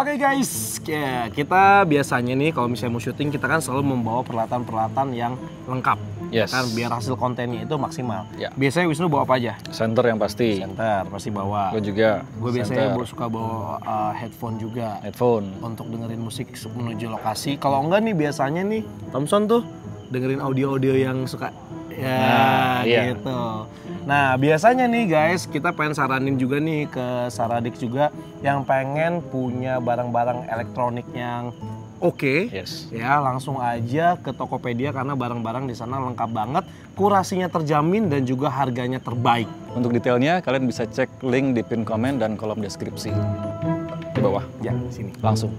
Oke guys, ya, kita biasanya nih kalau misalnya mau syuting kita kan selalu membawa peralatan-peralatan yang lengkap. Yes. Kan biar hasil kontennya itu maksimal. Ya. Biasanya Wisnu bawa apa aja? Center yang pasti. Center pasti bawa. Gue juga. Gue biasanya suka bawa headphone juga. Headphone. Untuk dengerin musik menuju lokasi. Kalau enggak nih biasanya nih Thompson tuh dengerin audio-audio yang suka iya. gitu. Nah biasanya nih guys kita pengen saranin juga nih ke Saradik juga yang pengen punya barang-barang elektronik yang oke. Yes. Ya langsung aja ke Tokopedia karena barang-barang di sana lengkap banget, kurasinya terjamin dan juga harganya terbaik. Untuk detailnya kalian bisa cek link di pin komen dan kolom deskripsi di bawah. Ya sini. Langsung.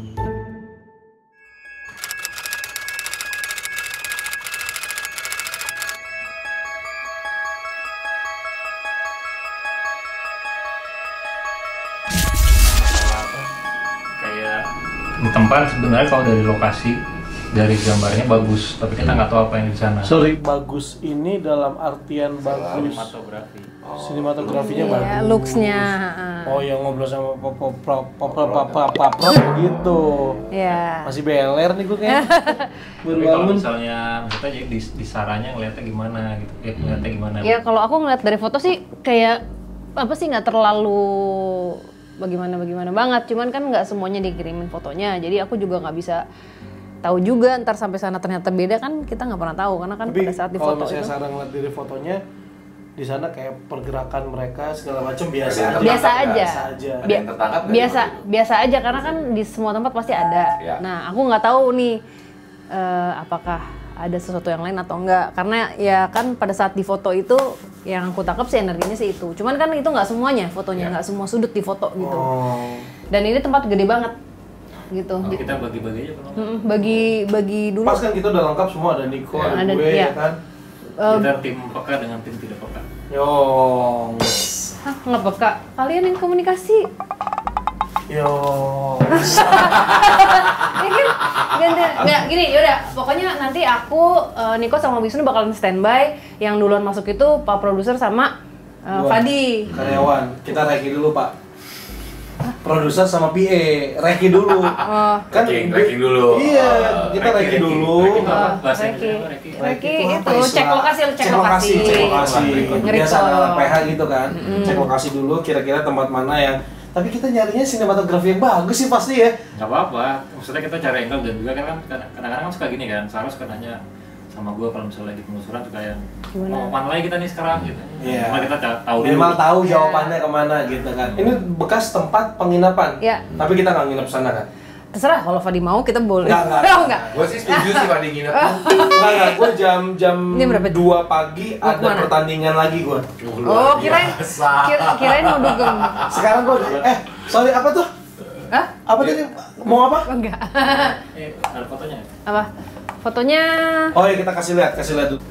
Di tempat sebenarnya kalau dari lokasi dari gambarnya bagus, tapi kita nggak tahu apa yang di sana. Sorry, bagus ini dalam artian bagus. Sinematografinya bagus. Iya, looks-nya. Oh yang ngobrol sama papa gitu. Iya. Masih beler nih gue kayaknya. Tapi kalau misalnya kita jadi di saranya ngeliatnya gimana gitu, ngeliatnya gimana? Ya kalau aku ngeliat dari foto sih kayak apa sih nggak terlalu bagaimana banget, cuman kan nggak semuanya dikirimin fotonya, jadi aku juga nggak bisa tahu juga ntar sampai sana ternyata beda kan, kita nggak pernah tahu karena kan tapi pada saat di foto kalau misalnya itu Sarah ngeliat dari fotonya di sana kayak pergerakan mereka segala macam biasa aja. Biasa aja karena kan di semua tempat pasti ada. Ya. Nah aku nggak tahu nih apakah ada sesuatu yang lain atau enggak, karena ya kan pada saat di foto itu yang aku tangkap sih energinya sih itu, cuman kan itu nggak semuanya fotonya, nggak semua sudut di foto gitu. Dan ini tempat gede banget gitu. Kita bagi-bagi aja kalau bagi dulu. Pas kan kita udah lengkap semua, ada Niko, ada gue ya kan. Kita tim peka dengan tim tidak peka. Hah, nggak peka? Kalian yang komunikasi. Nggak gini, yaudah pokoknya nanti aku, Niko sama Wisnu bakalan standby. Yang duluan masuk itu Pak Produser sama Fadi. Karyawan, kita reki dulu Pak. Produser sama PA, reki dulu. Kan Reki dulu. Iya, kita reki dulu. Reki itu cek lokasi. Biasa anak PH gitu kan. Cek lokasi dulu kira-kira tempat mana yang. Tapi kita nyarinya sinematografi yang bagus sih pasti ya. Nggak apa-apa, maksudnya kita cari angle dan juga kan kadang-kadang kan suka gini kan, Sarah suka nanya sama gue kalau misalnya lagi penelusuran suka yang mau kemana lagi kita nih sekarang gitu. Iya. Cuma kita tahu dulu. Minimal tahu jawabannya kemana gitu kan. Ini bekas tempat penginapan. Iya. Tapi kita nggak nginep sana kan. Terserah kalau Fadi mau kita boleh. Enggak. Gue sih setuju sih pada nginep. Enggak, gue jam Ini berapa? 2 pagi ada kemana? pertandingan lagi gue. Oh, kirain mau dugem. Sekarang gue sorry apa tuh? Hah? Apa tadi? Mau apa? Enggak. Ada fotonya. Apa? Fotonya Oh ya kita kasih lihat dulu.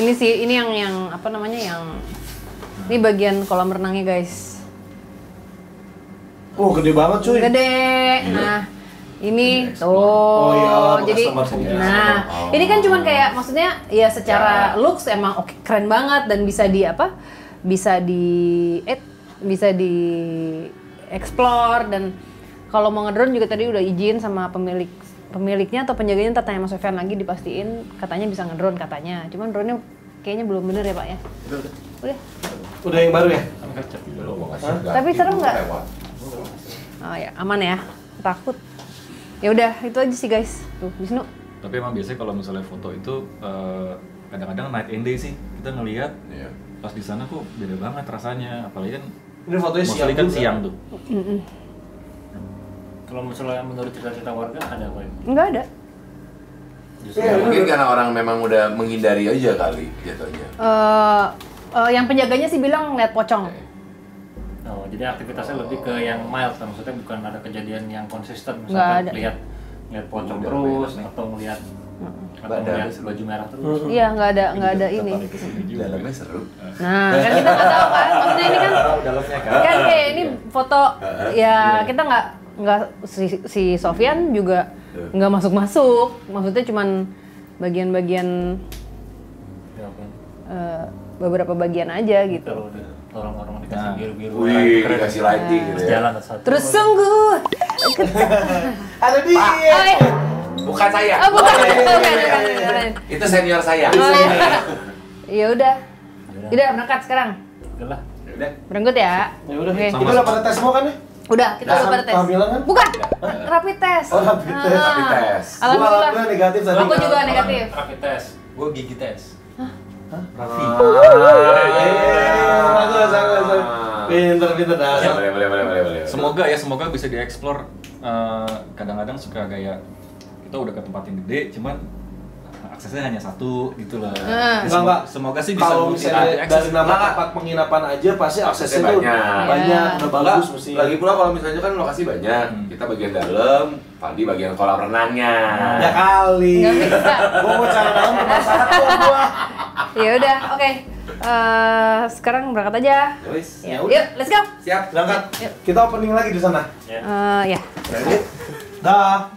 ini sih, ini yang apa namanya, yang ini bagian kolam renangnya guys. Oh gede banget cuy. Gede. Nah, ini tuh. Oh iya, jadi bekas tempat nah, ini kan cuman kayak maksudnya ya secara looks emang oke, keren banget dan bisa di apa? Bisa di explore, dan kalau mau ngedrone juga tadi udah izin sama pemiliknya atau penjaganya, ntar tanya Mas Sofyan lagi dipastiin katanya bisa ngedrone katanya. Cuman drone-nya kayaknya belum bener ya, Pak ya. Udah yang baru ya? Tapi serem nggak? Oh ya, aman ya. Takut. Ya udah, itu aja sih guys. Tuh, Wisnu. Tapi emang biasanya kalau misalnya foto itu kadang-kadang night and day sih kita ngelihat. Pas di sana kok beda banget rasanya, apalagi kan ini fotonya mostly kan siang tuh. Kalau misalnya menurut cerita-cerita warga ada apa ya? Enggak ada. Ya, mungkin karena orang memang udah menghindari aja kali jatuhnya. Yang penjaganya sih bilang ngeliat pocong. Oh, jadi aktivitasnya lebih ke yang mild, maksudnya bukan ada kejadian yang konsisten, Nggak misalkan ada. lihat pocong terus atau ngelihat baju merah terus. Iya, nggak ada ini. Dalamnya seru. Nah, kan kita nggak tahu kan. Maksudnya ini kan kan kayak ini foto ya kita nggak si Sofyan juga nggak masuk. Maksudnya cuman bagian-bagian beberapa bagian aja gitu. lorong-lorong dikasih biru-biru. Wih, dikasih lighting gitu ya. Jalan satu. Terus sungguh. Ada dia. Oh, iya. Bukan saya. Oh, bukan. Bukan. Itu senior saya. Oh, iya. Ya udah. Udah berangkat sekarang. Udah lah. Udah. Berangkat ya. Ya udah. Oke. Kita udah pada tes semua kan nih? Udah, kita udah pada tes. Kehamilan kan? Bukan. Rapid test. Oh, rapid test. Rapid test. Alhamdulillah. Alhamdulillah negatif tadi. Aku juga negatif. Rapid test. Gue gigi tes. Raffi. Bagus. Pinter dasar. Boleh. Semoga bisa dieksplor. Kadang-kadang suka kayak kita udah ke tempat yang gede, cuman aksesnya hanya satu gitu lah. Enggak. Semoga sih bisa Kalau misalnya diakses. dari nama tempat penginapan aja pasti aksesnya tuh banyak. banyak, udah bagus Enggak, mesti. lagi pula kalau misalnya kan lokasi banyak, kita bagian dalam, Padi bagian kolam renangnya. Ya kali. Nggak bisa. Gua mau cara dalam penasaran tuh gua. Ya udah, oke. Sekarang berangkat aja. Wis. Ya, yuk, let's go. Siap. Berangkat. Kita opening lagi di sana. Ya. Ready? Dah.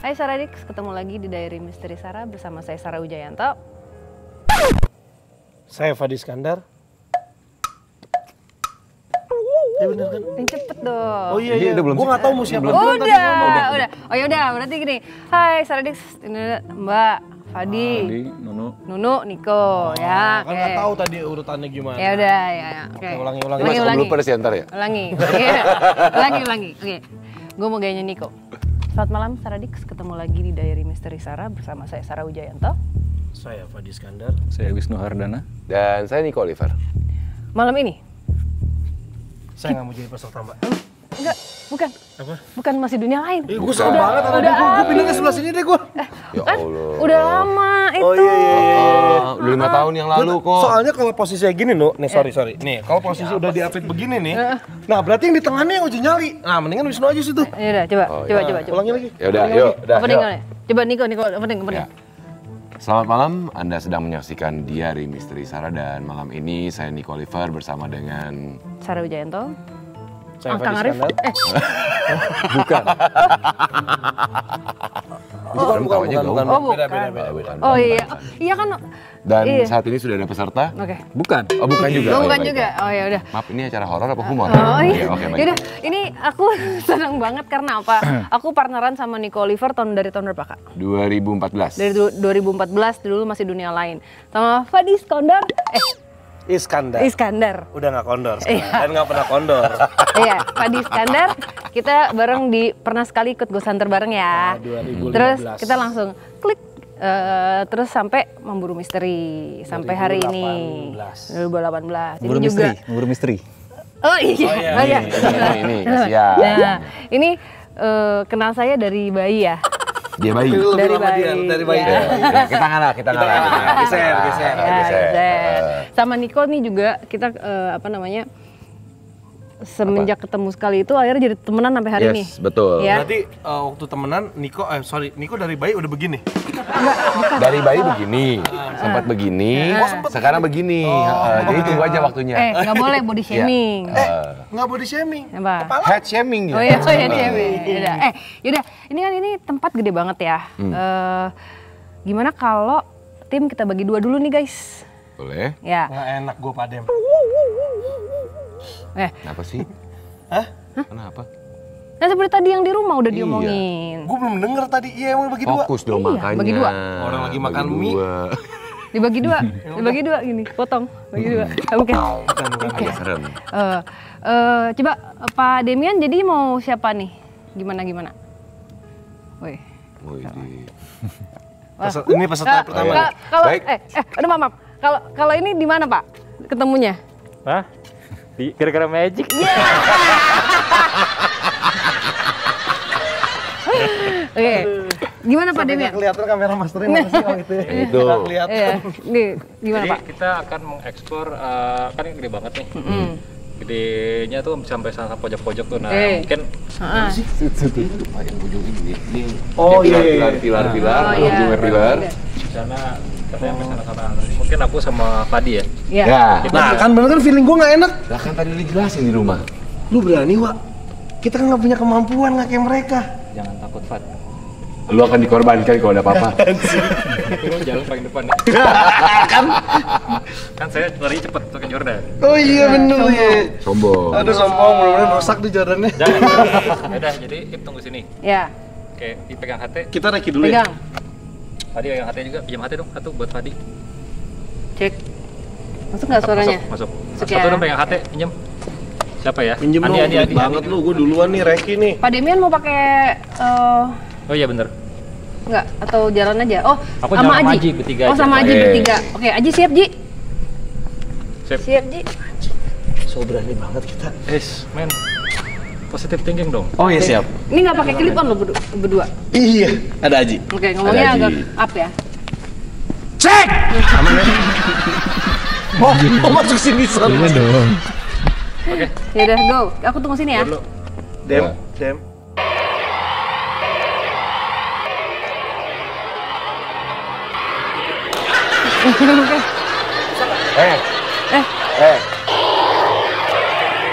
Hai Saradix, ketemu lagi di Diary Misteri Sarah bersama saya Sarah Wijayanto. Saya Fadi Iskandar. Ya bener kan? Yang cepet dong. Oh iya. Gue nggak tahu mau siapa. Udah. Oh ya udah, berarti gini. Hai Saradix, ini Mbak Fadi, Nunu, Niko, ya. Kan nggak tahu tadi urutannya gimana. Ya udah, ya. Oke. Ulangi. Masuk lupa sih ntar ya? Ulangi. Oke. Gue mau gayanya Niko. Selamat malam Saradix, ketemu lagi di Diary Misteri Sarah bersama saya Sarah Wijayanto. Saya Fadi Iskandar. Saya Wisnu Hardana. Dan saya Nico Oliver. Malam ini? Saya nggak mau jadi peserta Mbak. Enggak, bukan. Apa? Bukan masih dunia lain. Gue seneng banget ada di gue pindah ke sebelah sini deh gue. Ya Kan Allah. udah lama itu. Oh iya. Udah 5 tahun yang lalu kok. Soalnya kalau posisinya gini nih, sorry. Nih, kalau posisi udah diapit begini nih. Nah, berarti yang di tengahnya yang uji nyali. Nah, mendingan Wisnu aja situ. Ya udah, coba. Ulangi lagi. Ya udah, yuk. Opening. Coba Niko, opening. Ya. Selamat malam, Anda sedang menyaksikan Diary Misteri Sarah dan malam ini saya Nico Oliver bersama dengan Sarah Wijayanto. Saya Kang Fadi Arif. Iskandar. Bukan. Oh, bukan. Beda. Oh iya. Iya kan. Dan Iya. saat ini sudah ada peserta. Oke. Bukan. Oh, bukan juga. Oh, Oh, bukan baik, juga. baik. Oh ya udah. Maaf, ini acara horor apa humor? Oh iya. Oke, baik. Yaudah, ini aku senang banget karena apa? Aku partneran sama Nico Oliver dari tahun berapa, Kak? 2014. Dari 2014 dulu masih dunia lain. Sama Fadi Iskandar. Iskandar. Udah nggak kondor sekarang. Iya. Dan nggak pernah kondor. Iya, Fadi Iskandar. Kita bareng pernah sekali ikut Ghost Hunter bareng ya. 2015. Terus kita langsung klik. Terus sampai memburu misteri sampai hari ini 2018. Memburu misteri. Oh iya. Ini, siap. Nah, ini kenal saya dari bayi ya. Dia bayi. Dari bayi. Ya, kita ngalah. Geser. Sama Niko nih juga kita semenjak ketemu sekali itu akhirnya jadi temenan sampai hari ini. Yes, betul. Ya. Berarti waktu temenan Niko dari bayi udah begini. Dari bayi begini, sempat begini, sekarang begini. Jadi tunggu aja waktunya. Nggak boleh body shaming. Nggak body shaming. Apa? Head shaming ya. Oh iya, Yaudah. Yaudah, ini tempat gede banget ya. Gimana kalau tim kita bagi dua dulu nih guys? Boleh. Ya. Nggak enak gue Padem. Kenapa sih? Hah? Kenapa? Nah seperti tadi yang di rumah udah Iya. diomongin. Gue belum denger tadi. Iya emang bagi dua. Fokus dong Iya, makanya. bagi dua. Orang lagi Bagi makan mie. dua. Dibagi dua gini, potong, bagi dua. Oke. Agak serem. Coba Pak Demian jadi mau siapa nih? Gimana? Woi. Wih, Ini peserta pertama. nih. Kalau Baik. aduh maaf. Kalau ini di mana Pak ketemunya? Hah? Gara-gara magic? Oke. Gimana Pak Sampai Demian? nggak kelihatan kamera masternya mana sih oh itu. Itu. Nggak kelihatan. Iya. Nih, gimana Jadi Pak? kita akan mengeksplor, kan ini gede banget nih. Gedenya tuh sampai sana pojok-pojok tuh. Nah, mungkin Heeh. Itu Pak yang ujung ini. Oh, Ini iya. pilar, Oh, iya. ujungnya pilar. di sana katanya sampai sana-sana. Mungkin aku sama Padi ya. Iya. Ya. Nah kan bener kan feeling gue nggak enak. Lah kan tadi dijelasin di rumah. Lu berani Wak. Kita kan nggak punya kemampuan nggak kayak mereka. Jangan takut, Fad. Lu akan dikorbankan kalau ada apa-apa. Tapi lu jalan paling depan ya. kan saya lari cepet tuh ke Jordan. Oh iya bener ya. Sombong. Aduh sombong mudah-mudahan rusak di jalannya. Jangan. Udah, jadi Ip tunggu sini. Ya. Oke, dipegang HT. Kita reki dulu ya. Pegang. Padi pegang HT juga. Pinjam HT dong, satu buat Padi. Cek. Masuk nggak suaranya? Masuk. Masuk Satu ya. dong pegang HT, pinjam. Siapa ya? Pinjem dong, pelit banget lu. Gue duluan nih reki nih. Pak Demian mau pakai Oh iya bener. enggak atau jalan aja? Oh, Aku sama jalan sama Aji. Aji, bertiga Oh, aja. sama Aji Oke. bertiga. Oke, Aji siap, Ji? Sip. Siap, Ji. So berani banget kita. Men. Positive thinking dong. Oh iya siap. Ini nggak pakai clip on lo berdua. Iya. Ada Aji. Oke, ngomongnya Ada Aji. agak up ya. Cek. Aman ya. Oh masuk sini son. Iya dong. Oke. Ya udah, go. Aku tunggu sini ya. Dulu. Dem.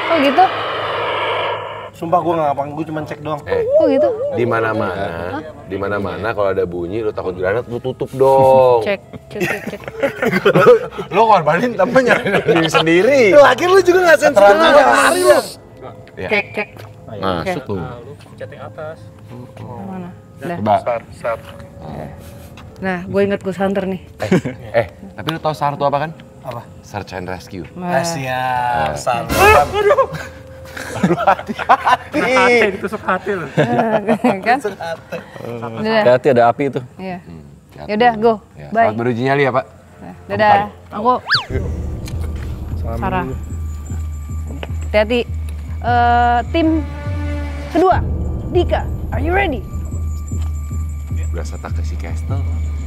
Oh gitu? Sumpah gue nggak ngapain, gue cuma cek doang. Oh gitu? Di mana-mana kalau ada bunyi lu takut granat lu tutup dong. Cek. Lu korbanin tapi nyari diri sendiri. Lagi lu juga nggak sensitif sama lari lu. Ya. Cek. Masuk tuh. Nah, lu pencet yang atas. Mana? Udah. Coba. Nah, gue inget Ghost Hunter nih. Tapi lu tahu SAR itu apa kan? Apa? Search and Rescue. Siap. Aduh hati-hati. Ditusuk hati lu. Kan? Udah. Hati-hati ada api itu. Iya. Yaudah, go. Ya, Bye. selamat beruji nyali ya Pak. Dadah. Aku Sarah. Hati-hati. Tim kedua, Dika. Are you ready? Berasa Takeshi Castle.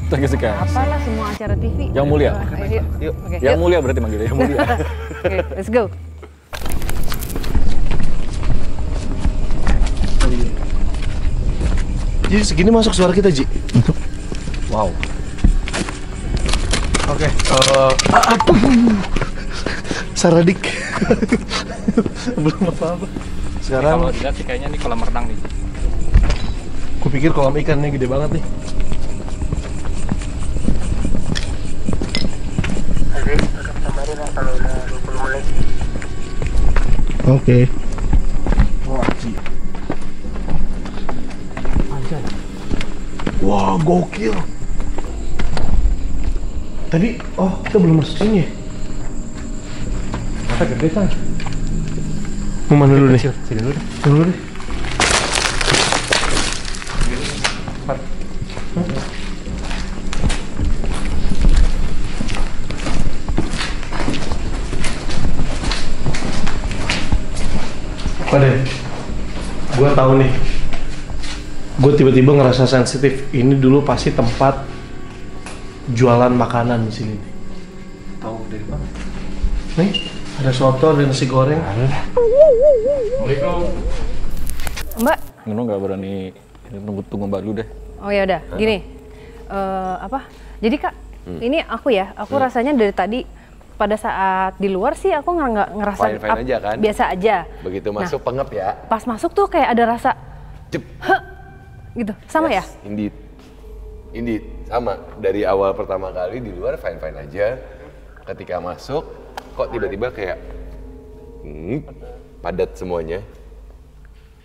Thank you sekali. Apalah semua acara TV. Yang mulia. Ayo, yuk. Oke, Yang yuk. mulia berarti manggilnya, yang mulia. Oke, let's go. Jadi segini masuk suara kita Ji. Wow. Oke. Saradik. Belum apa-apa. Sekarang Kalau dilihat sih kayaknya nih kolam renang nih. gue pikir kolam ikan nih gede banget nih. Oke. Wah, gokil. Tadi, kita belum masuk sini ya? Masa gede kan? Mau mana dulu nih? Sini dulu deh. Dulu deh. Padahal, gue tahu nih. Gue tiba-tiba ngerasa sensitif. Ini dulu pasti tempat jualan makanan di sini. Tahu dari mana? Nih, ada soto, ada nasi goreng. Assalamualaikum. Mbak. Nunu nggak berani tunggu Mbak dulu deh. Oh ya udah, gini. Apa? Jadi Kak, ini aku rasanya dari tadi pada saat di luar sih aku nggak ngerasa Fine-fine aja kan? biasa aja. Begitu masuk pengep ya. Pas masuk tuh kayak ada rasa Cep. gitu, sama ya? Yes, Indeed. Sama. Dari awal pertama kali di luar fine-fine aja. ketika masuk kok tiba-tiba kayak padat semuanya.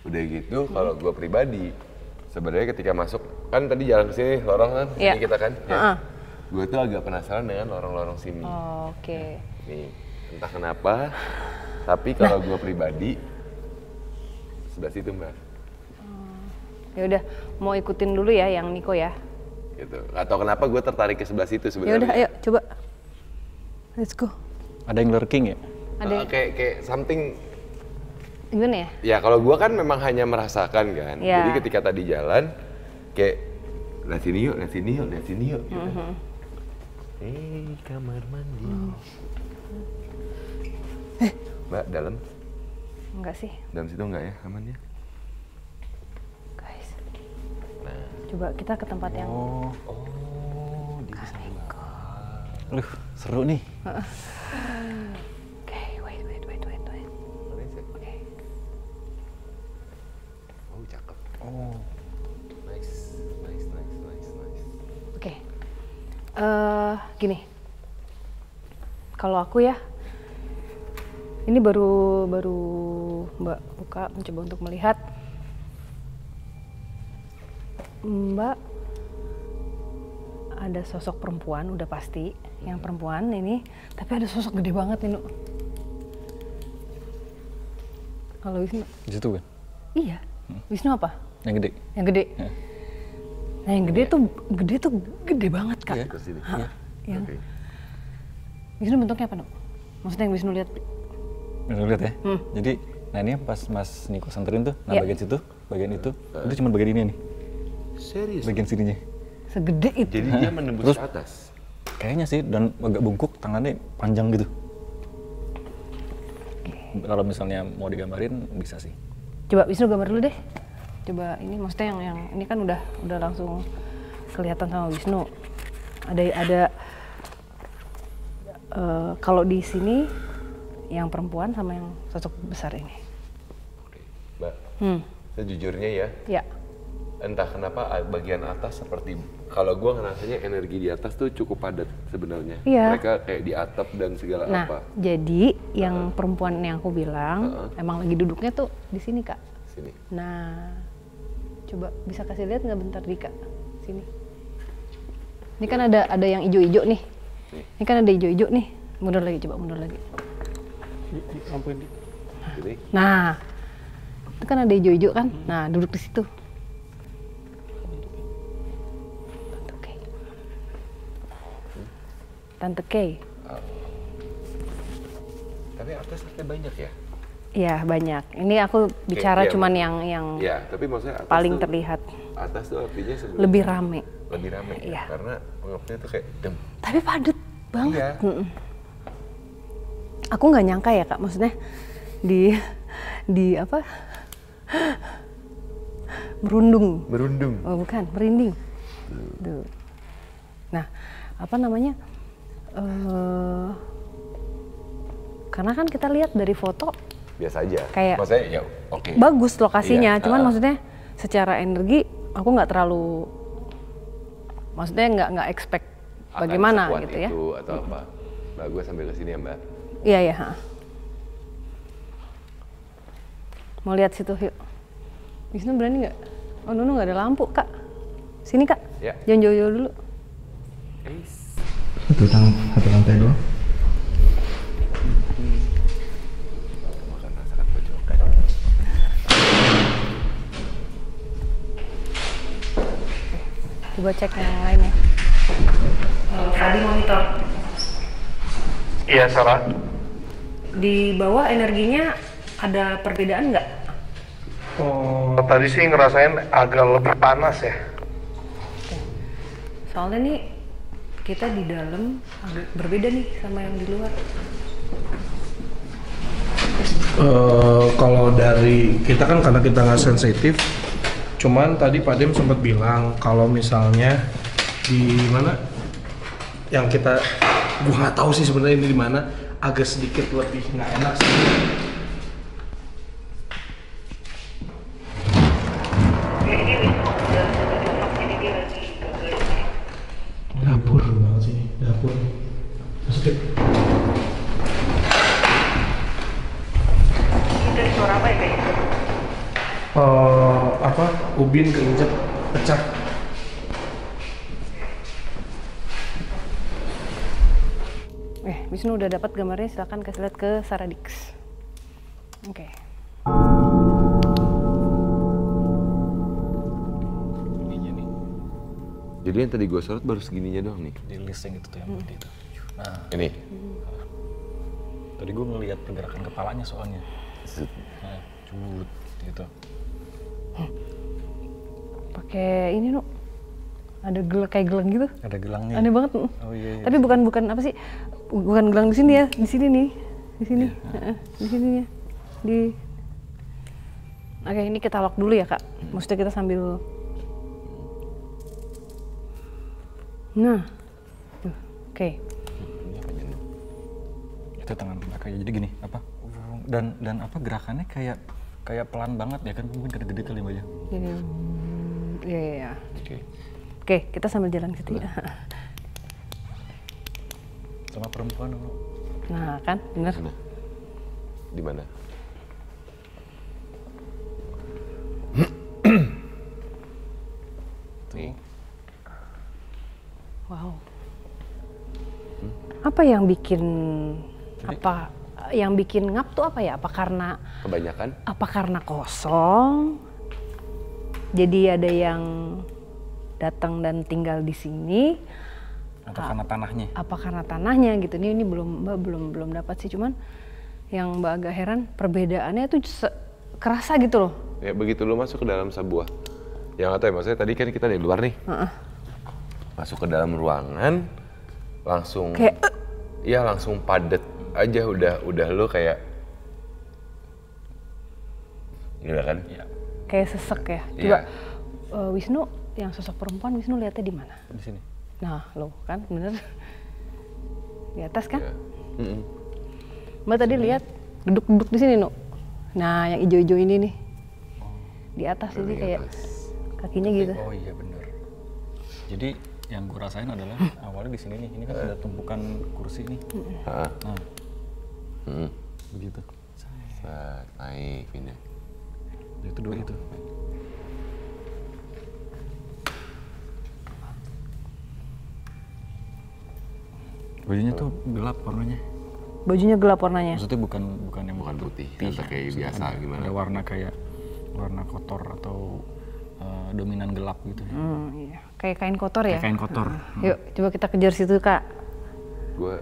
Udah gitu kalau gue pribadi sebenarnya ketika masuk kan tadi jalan ke sini lorong kan, ini kita kan. Ya. Gue tuh agak penasaran dengan lorong-lorong sini. Oke. Nih, entah kenapa, tapi kalau gue pribadi sebelah situ Mbak. Ya udah, mau ikutin dulu ya yang Niko ya. Gitu. Atau kenapa gue tertarik ke sebelah situ sebenarnya? Ya udah, ayo coba. Let's go. Ada yang lurking ya? Ada kayak something. gimana ya? Ya kalau gue kan memang hanya merasakan kan. Ya. Jadi ketika tadi jalan, kayak lihat sini yuk, lihat sini yuk, lihat sini yuk. Gitu. Kamar mandi. Mbak, dalam? Enggak sih. Dalam situ enggak ya, aman ya? Guys. Coba kita ke tempat yang... Oh, di sana. Aduh, seru nih. Oke, wait. Oke. Oh, cakep. Oh. Nice. Oke. Gini. Kalau aku ya, ini baru Mbak buka mencoba untuk melihat. Mbak ada sosok perempuan udah pasti, yang perempuan ini, tapi ada sosok gede banget nih, Nuk. Kalau Wisnu? Di situ kan? Iya. Wisnu apa? Yang gede. Yang gede. Ya. Nah, yang gede tuh gede banget, Kak. Ke sini. Yang Oke. Wisnu bentuknya apa, Nuk? Maksudnya yang Wisnu lihat? Udah lihat ya? Jadi, nah ini pas Mas Niko senterin tuh, nah Ya. bagian situ, bagian itu cuma bagian ini nih, Serius? bagian sininya. Segede itu. Jadi dia menembus Terus- ke atas? Kayaknya sih, dan agak bungkuk, tangannya panjang gitu. Kalau misalnya mau digambarin, bisa sih. Coba Wisnu gambar dulu deh. Coba ini maksudnya yang ini kan udah langsung kelihatan sama Wisnu. Ada kalau di sini yang perempuan sama yang sosok besar ini. Oke. Mbak, sejujurnya ya, Ya. entah kenapa bagian atas seperti kalau gua ngerasanya energi di atas tuh cukup padat sebenarnya. Iya. Mereka kayak di atap dan segala Nah, apa. jadi yang perempuan yang aku bilang emang lagi duduknya tuh di sini, Kak. Sini. Nah, coba bisa kasih lihat nggak bentar Dika? Sini. Ini kan ada yang ijo-ijo nih. Ini kan ada ijo-ijo nih. Mundur lagi, coba mundur lagi. Sini. Nah, itu kan ada ijo-ijo kan? Nah, duduk di situ. Tante Kay. Tapi atasnya banyak ya? Iya, banyak. Ini aku bicara iya, cuman yang Ya, tapi maksudnya atas paling tuh, terlihat. Atas tuh artinya sebenarnya Lebih rame. lebih ramai Iya. ya? Karena pengaruhnya tuh kayak dem. Tapi padet banget. Iya. Aku nggak nyangka ya, Kak. Maksudnya di apa? Merundung. Merundung. Oh, bukan, merinding. Tuh. Nah, apa namanya? Karena kan kita lihat dari foto Biasa aja. Kayak- maksudnya ya oke. bagus lokasinya, Iya, cuman maksudnya secara energi aku nggak terlalu, maksudnya nggak expect Akan bagaimana sekuat gitu ya. itu atau apa. Mbak, gue sambil kesini ya Mbak. Iya ya. Mau lihat situ yuk. Wisnu berani nggak? Oh Nunu nggak ada lampu Kak. Sini Kak. Ya. Jangan jauh-jauh dulu. Satu lantai doang. Makan masakan pojokan. Coba cek yang lain ya. Tadi monitor. Iya, Sarah. Di bawah energinya ada perbedaan nggak? Oh, tadi sih ngerasain agak lebih panas ya. Soalnya nih kita di dalam agak berbeda nih sama yang di luar. Kalau dari kita kan karena kita nggak sensitif, cuman tadi Pak Dem sempat bilang kalau misalnya di mana yang kita, gua nggak tahu sih sebenarnya ini di mana, agak sedikit lebih nggak enak sih. Dapur banget sih, dapur. Maksudnya Ubin keinjek pecah. Wisnu udah dapat gambarnya, silakan kasih lihat ke Saradix. Oke. Ininya nih. Jadi yang tadi gue sorot baru segininya doang nih. Di list yang itu tuh yang gede itu. Nah, Ini. tadi gue ngelihat pergerakan kepalanya soalnya. Nah, cut gitu. Pakai ini, Nuk. Ada kayak gelang gitu. Ada gelangnya. Aneh banget. Oh iya. Tapi bukan apa sih? Bukan gelang di sini ya, di sini nih. Di sini. Di sini ya. Oke, ini kita lock dulu ya, Kak. Maksudnya kita sambil. Nah. Oke. Ini apa jadi? Itu tangan kayak jadi gini, apa? Dan apa gerakannya kayak pelan banget ya kan, mungkin gede-gede kali Mbak ya. Gini. Iya. Oke. Oke, kita sambil jalan ke situ ya. Sama perempuan dulu. Nah, kan? Bener. Di mana? Nih. Wow. Apa yang bikin ngap tuh apa ya? Kebanyakan? Apa karena kosong? Jadi ada yang datang dan tinggal di sini. Atau karena tanahnya? Apa karena tanahnya gitu? Ini Mbak belum dapat sih, cuman yang Mbak agak heran perbedaannya tuh kerasa gitu loh. Ya begitu lu masuk ke dalam sebuah, yang nggak tahu ya, maksudnya tadi kan kita dari luar nih, masuk ke dalam ruangan, langsung, iya langsung padet aja, udah lu kayak, gila kan? Iya. Kayak sesek ya. Coba Wisnu, yang sosok perempuan Wisnu lihatnya di mana? Di sini. Nah, lo kan bener di atas kan? Iya. Mbak tadi lihat duduk di sini, Nuk. Nah, yang ijo-ijo ini nih. Di atas jadi kayak kakinya gitu. Oh iya bener. Jadi yang gue rasain adalah awalnya di sini nih. Ini kan ada tumpukan kursi nih. Nah, begitu. Naik pindah. Itu dua itu. Bajunya tuh gelap warnanya. Bajunya gelap warnanya. Maksudnya bukan yang Bukan putih, kata kayak biasa gimana? Ada warna kayak warna kotor atau dominan gelap gitu. Iya. Kayak kain kotor ya? Kayak kain kotor. Yuk, coba kita kejar situ, Kak. Gua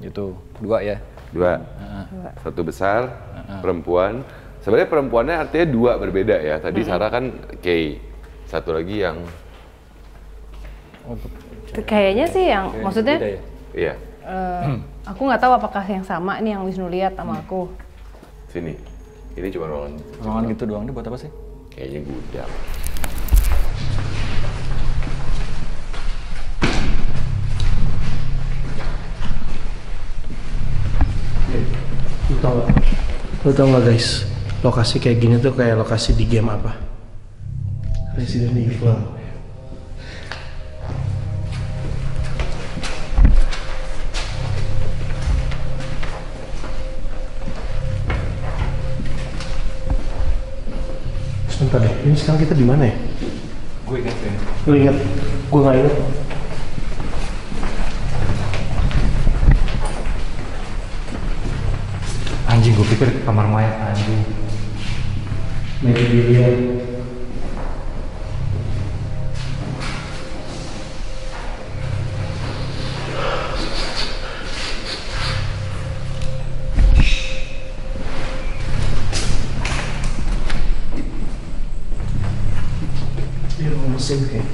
Itu dua ya. dua. Satu besar, perempuan. Sebenarnya perempuannya artinya dua berbeda ya. Tadi Sarah kan Kay, satu lagi yang Kayaknya sih yang maksudnya beda ya? iya aku nggak tahu apakah yang sama nih yang Wisnu lihat sama aku. sini. Ini cuma Ruangan gitu doang, ini buat apa sih? kayaknya gudang. Lo tau nggak guys, lokasi kayak gini tuh kayak lokasi di game apa? Resident Evil. Sebentar deh, ini sekarang kita di mana ya? Gue ingat ya. Lo inget? Gue nggak inget. Anjing, gue pikir kamar mayat anjing. Maybe dia. Dia mau mesin kayak.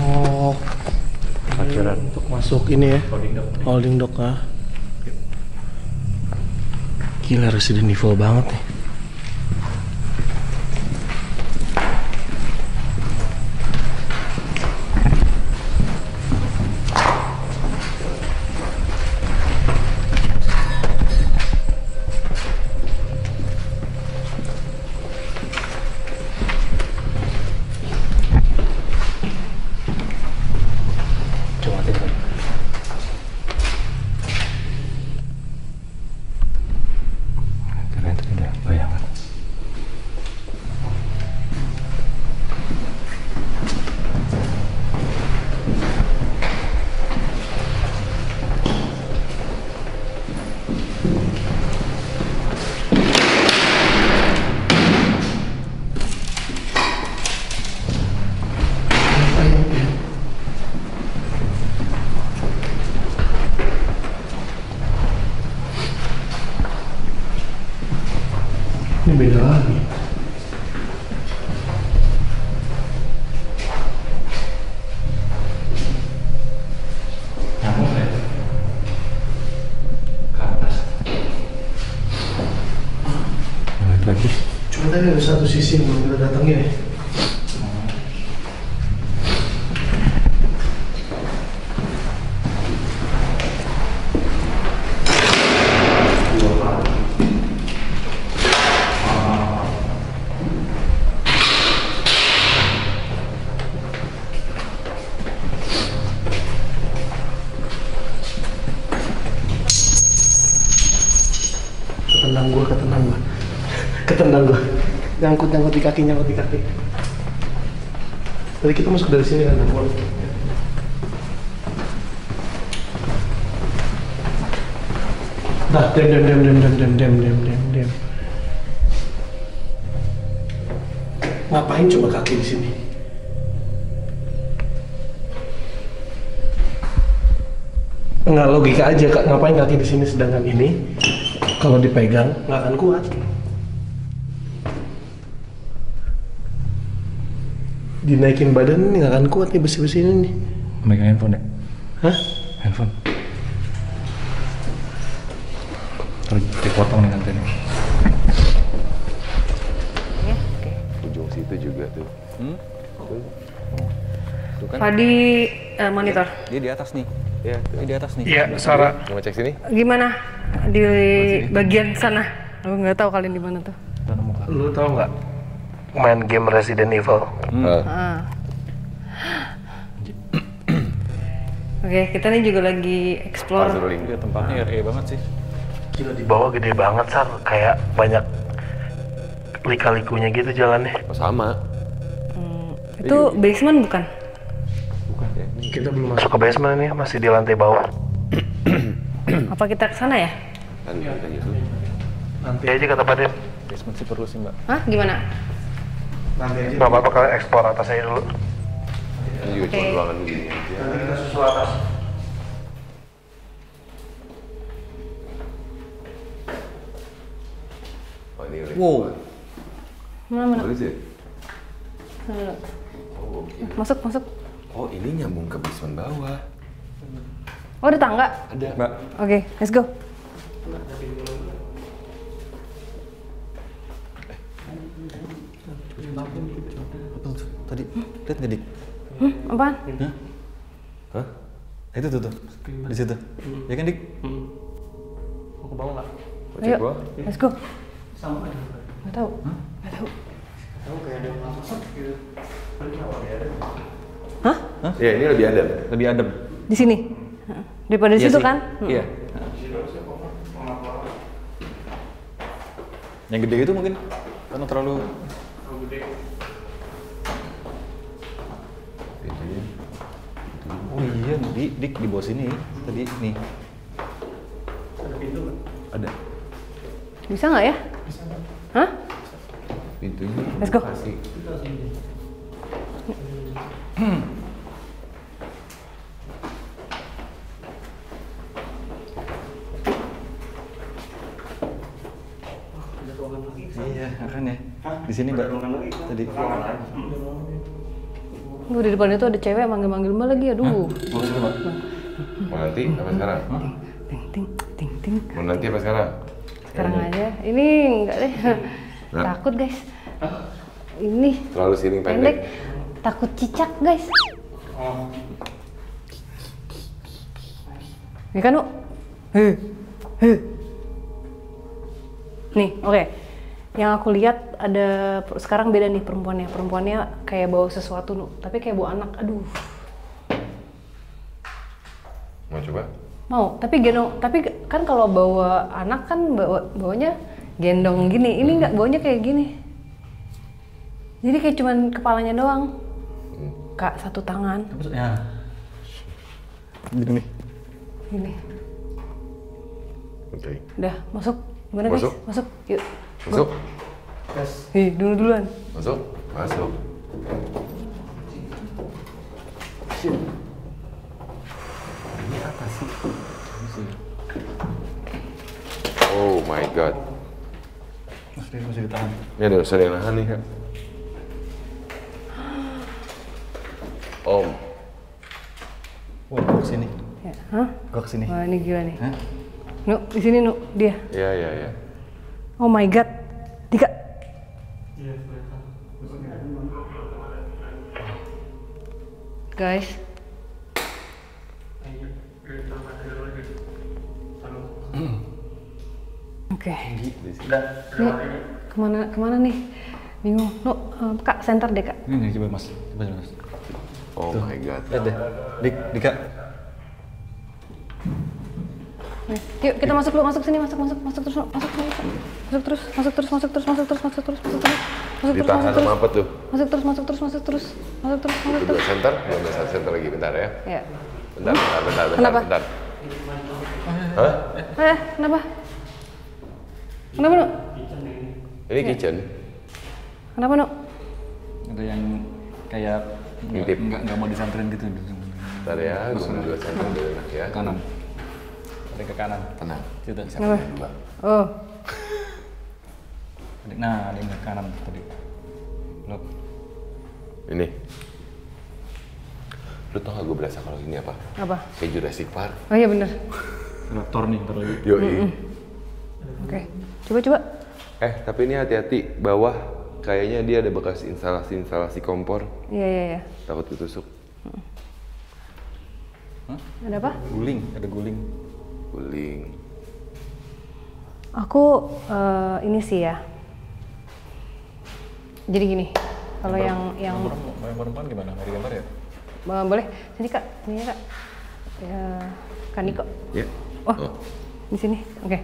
Oh, untuk masuk ini ya, holding dock ah. Gila, Resident Evil banget nih. tadi ada satu sisi yang belum kita datangin ya. Ketendang gua. Nyangkut di kaki. Tadi kita masuk dari sini kan, Nah, dem. Ngapain coba kaki di sini? Nggak logika aja, Kak. Ngapain kaki di sini sedangkan ini kalau dipegang nggak akan kuat. Dinaikin badan ini nggak akan kuat nih besi-besi ini nih. Megang handphone ya? Hah? Handphone. Terus dipotong nih nanti nih. Ujung situ juga tuh. Tuh kan? Fadi monitor. Dia di atas nih. Iya, tuh. Dia di atas nih. Iya, Sarah. Mau ngecek sini? Gimana di bagian sana? Aku nggak tahu kalian di mana tuh. Lu tahu nggak main game Resident Evil? Oke, kita nih juga lagi explore. Dia tempatnya RE banget sih. Gila, di bawah gede banget, Sar. Kayak banyak lika-likunya gitu jalannya. Oh, sama. Itu basement bukan? Bukan ya. Kita belum masuk ke basement nih, masih di lantai bawah. Apa kita ke sana ya? Nanti aja tuh. Nanti aja kata Pak Dem. Basement sih perlu sih mbak. Hah? Gimana? Nanti aja. Nggak apa-apa, kalian eksplor atas aja dulu. Ini juga cuma ruangan begini aja. Nanti kita susul atas. Oh, ini udah. Wow. Mana? What is it? Mana? Oh, oke. Masuk. Oh, ini nyambung ke basement bawah. Oh, ada tangga? Ada. Mbak. Oke, let's go. Apa tuh? Tadi lihat nggak dik? Apaan? Hah? Itu tuh. Di situ. Ya kan dik? Mau ke bawah nggak? Mau Ayo, cek bawah? let's go. Sama aja. Nggak tahu. Tahu kayak ada yang masuk gitu. Hah? Iya, ini lebih adem. Lebih adem. Di sini? Daripada di Iya situ sih. kan? Iya. Yang gede itu mungkin karena terlalu Oh iya, dik di bawah sini tadi nih. Ada pintu nggak? Ada. Bisa nggak ya? Hah? Pintunya. Let's go. Kasih. Iya, akan ya. Di sini mbak. Tadi. Di depan itu ada cewek manggil-manggil mbak lagi, aduh. Mau sini mbak. Mau nanti apa sekarang? Ting. Mau nanti apa sekarang? Sekarang aja. Ini enggak deh. Nah. Takut guys. Ini Terlalu siring pendek. pendek. Takut cicak guys. Ini kan, Nu? Nih, oke. Yang aku lihat ada sekarang beda nih perempuannya. Perempuannya kayak bawa sesuatu, Nu, tapi kayak bawa anak. Aduh. Mau coba? Mau, tapi gendong. Tapi kan kalau bawa anak kan bawanya gendong gini. Ini nggak, bawanya kayak gini. Jadi kayak cuman kepalanya doang. Kak, satu tangan. Ya. Gini nih. Gini. Oke. Udah, masuk. Gimana guys? Masuk? Masuk. Yuk. Masuk. Duluan. Masuk. Masuk. Ini apa sih? Oh my god. Masih ditahan. Ini ada usaha yang nahan nih, Kak. Om. Wah, gua kesini. Ya. Hah? Gua kesini. Wah, ini gila nih. Hah? Nu, di sini Nu, dia. Iya, iya, iya. Oh my god. Dika. guys. Oke. Ini kemana nih? Bingung. Kak, center deh kak. Ini coba mas. Coba mas. Oh my god. Lihat deh. Dika. Yuk kita masuk dulu, masuk sini, masuk terus, masuk terus. Ditahan sama apa tuh? Masuk terus. Dua center, belum satu center lagi, bentar ya. Ya. Bentar. Kenapa? Hah? Kenapa? Kenapa, Nu? Ini kitchen. Kenapa, Nu? Ada yang kayak Ngintip. nggak mau disanterin gitu. Bentar ya, gue mau dua center dulu enak ya. Kanan. Ada ke kanan. Tenang. Situ. Kenapa? Oh. Nah, ada yang ke kanan tadi. Loh. Ini. Lu tau gak gue berasa kalau ini apa? Apa? Kayak Jurassic Park. Oh iya bener. Raptor nih, ntar lagi. Yoi. Oke. Coba. Tapi ini hati-hati, bawah kayaknya dia ada bekas instalasi kompor. Iya. Takut ketusuk. Ada apa? Ada guling. Guling. Aku ini sih ya. Jadi gini, kalau yang perempuan gimana? Mau digambar ya? boleh. Sini kak, sini kak. Ya, Kak Niko. Ya. Oh. Di sini. Oke.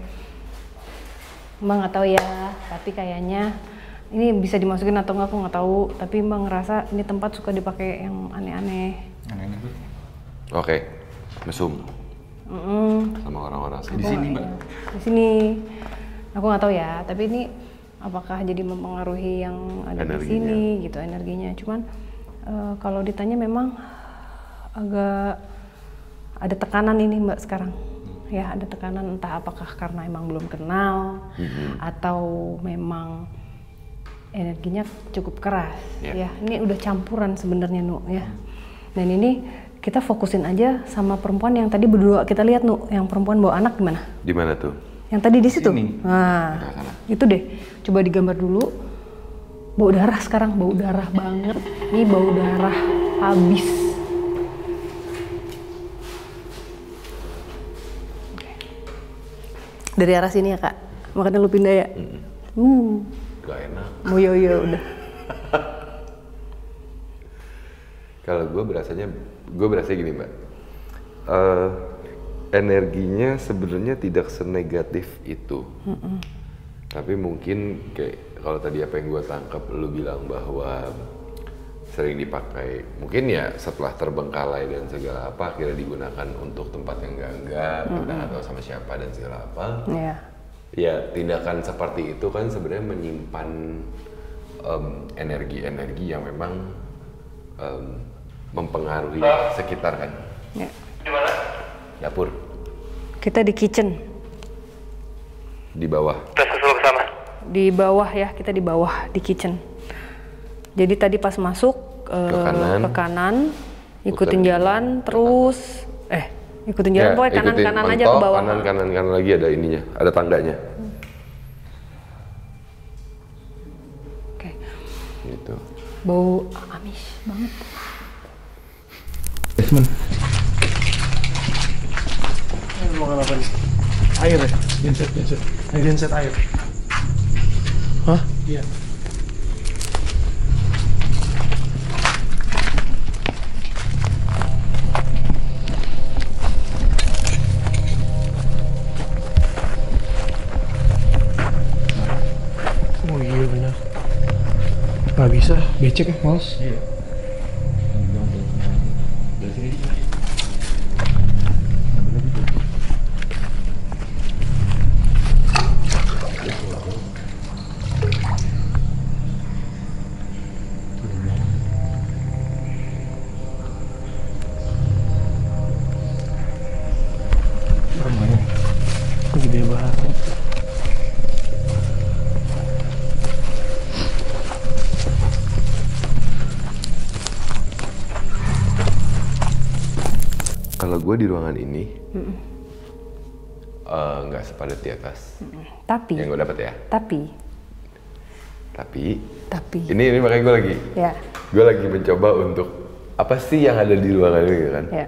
Mbak nggak tahu ya, tapi kayaknya ini bisa dimasukin atau nggak aku nggak tahu. Tapi Mbak ngerasa ini tempat suka dipakai yang aneh-aneh. Aneh-aneh tuh. Oke. Mesum. Sama orang-orang sini. Di sini mbak. Di sini. Aku nggak tahu ya, tapi ini apakah jadi mempengaruhi yang ada di sini gitu energinya. Cuman kalau ditanya memang agak ada tekanan ini Mbak sekarang. Ya, ada tekanan entah apakah karena emang belum kenal atau memang energinya cukup keras. Ya, ini udah campuran sebenarnya Nu ya. Dan ini kita fokusin aja sama perempuan yang tadi berdua kita lihat Nu, yang perempuan bawa anak gimana? Di mana tuh? Yang tadi di situ. Sini. Nah, itu deh. Coba digambar dulu. Bau darah sekarang, bau darah banget. Ini bau darah habis. Dari arah sini ya kak, makanya lu pindah ya. Gak enak. Oh iya udah. Kalau gue berasanya gini mbak. Energinya sebenarnya tidak senegatif itu. Tapi mungkin kayak kalau tadi apa yang gue tangkap, lu bilang bahwa sering dipakai. Mungkin ya setelah terbengkalai dan segala apa, akhirnya digunakan untuk tempat yang enggak, kita nggak tahu sama siapa dan segala apa. Iya. Ya tindakan seperti itu kan sebenarnya menyimpan energi-energi yang memang mempengaruhi sekitar kan. Ya. Dapur. Kita di kitchen. Di bawah. Di bawah ya, kita di bawah di kitchen. Jadi tadi pas masuk ke kanan, ikutin jalan terus ikutin jalan pokoknya kanan aja ke bawah. Kanan lagi ada ininya, ada tangganya. Oke. Gitu. Bau amis banget. Basement. Mau apa nih? Air ya? Genset air. Hah? Iya. Oh iya benar. Nggak bisa, becek ya, males. Iya. Dari sini. Gede banget. Kalau gue di ruangan ini nggak sepadat di atas. Tapi. Yang gue dapat ya. Tapi. Ini makanya gue lagi. Ya. Gue lagi mencoba untuk apa sih yang ada di ruangan ini kan? Ya.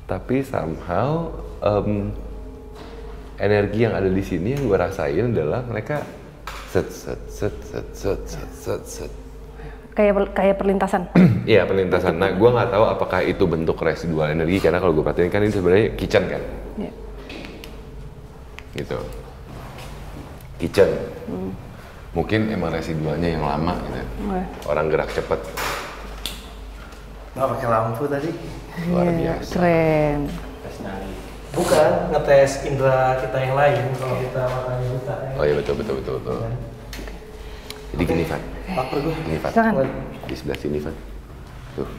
Tapi somehow energi yang ada di sini yang gue rasain adalah mereka set. Kayak perlintasan. Iya perlintasan. Nah gue nggak tahu apakah itu bentuk residual energi karena kalau gue perhatiin kan ini sebenarnya kitchen kan. Ya. Gitu. Kitchen. Mungkin emang residualnya yang lama gitu. Orang gerak cepet. Nggak pakai lampu tadi. Luar Iya, biasa. keren. Bukan, ngetes indera kita yang lain kalau kita makannya buta. Oh iya betul. Jadi gini Van. Lapar gue. Gini Van. Silakan. Di sebelah sini Van. Tuh.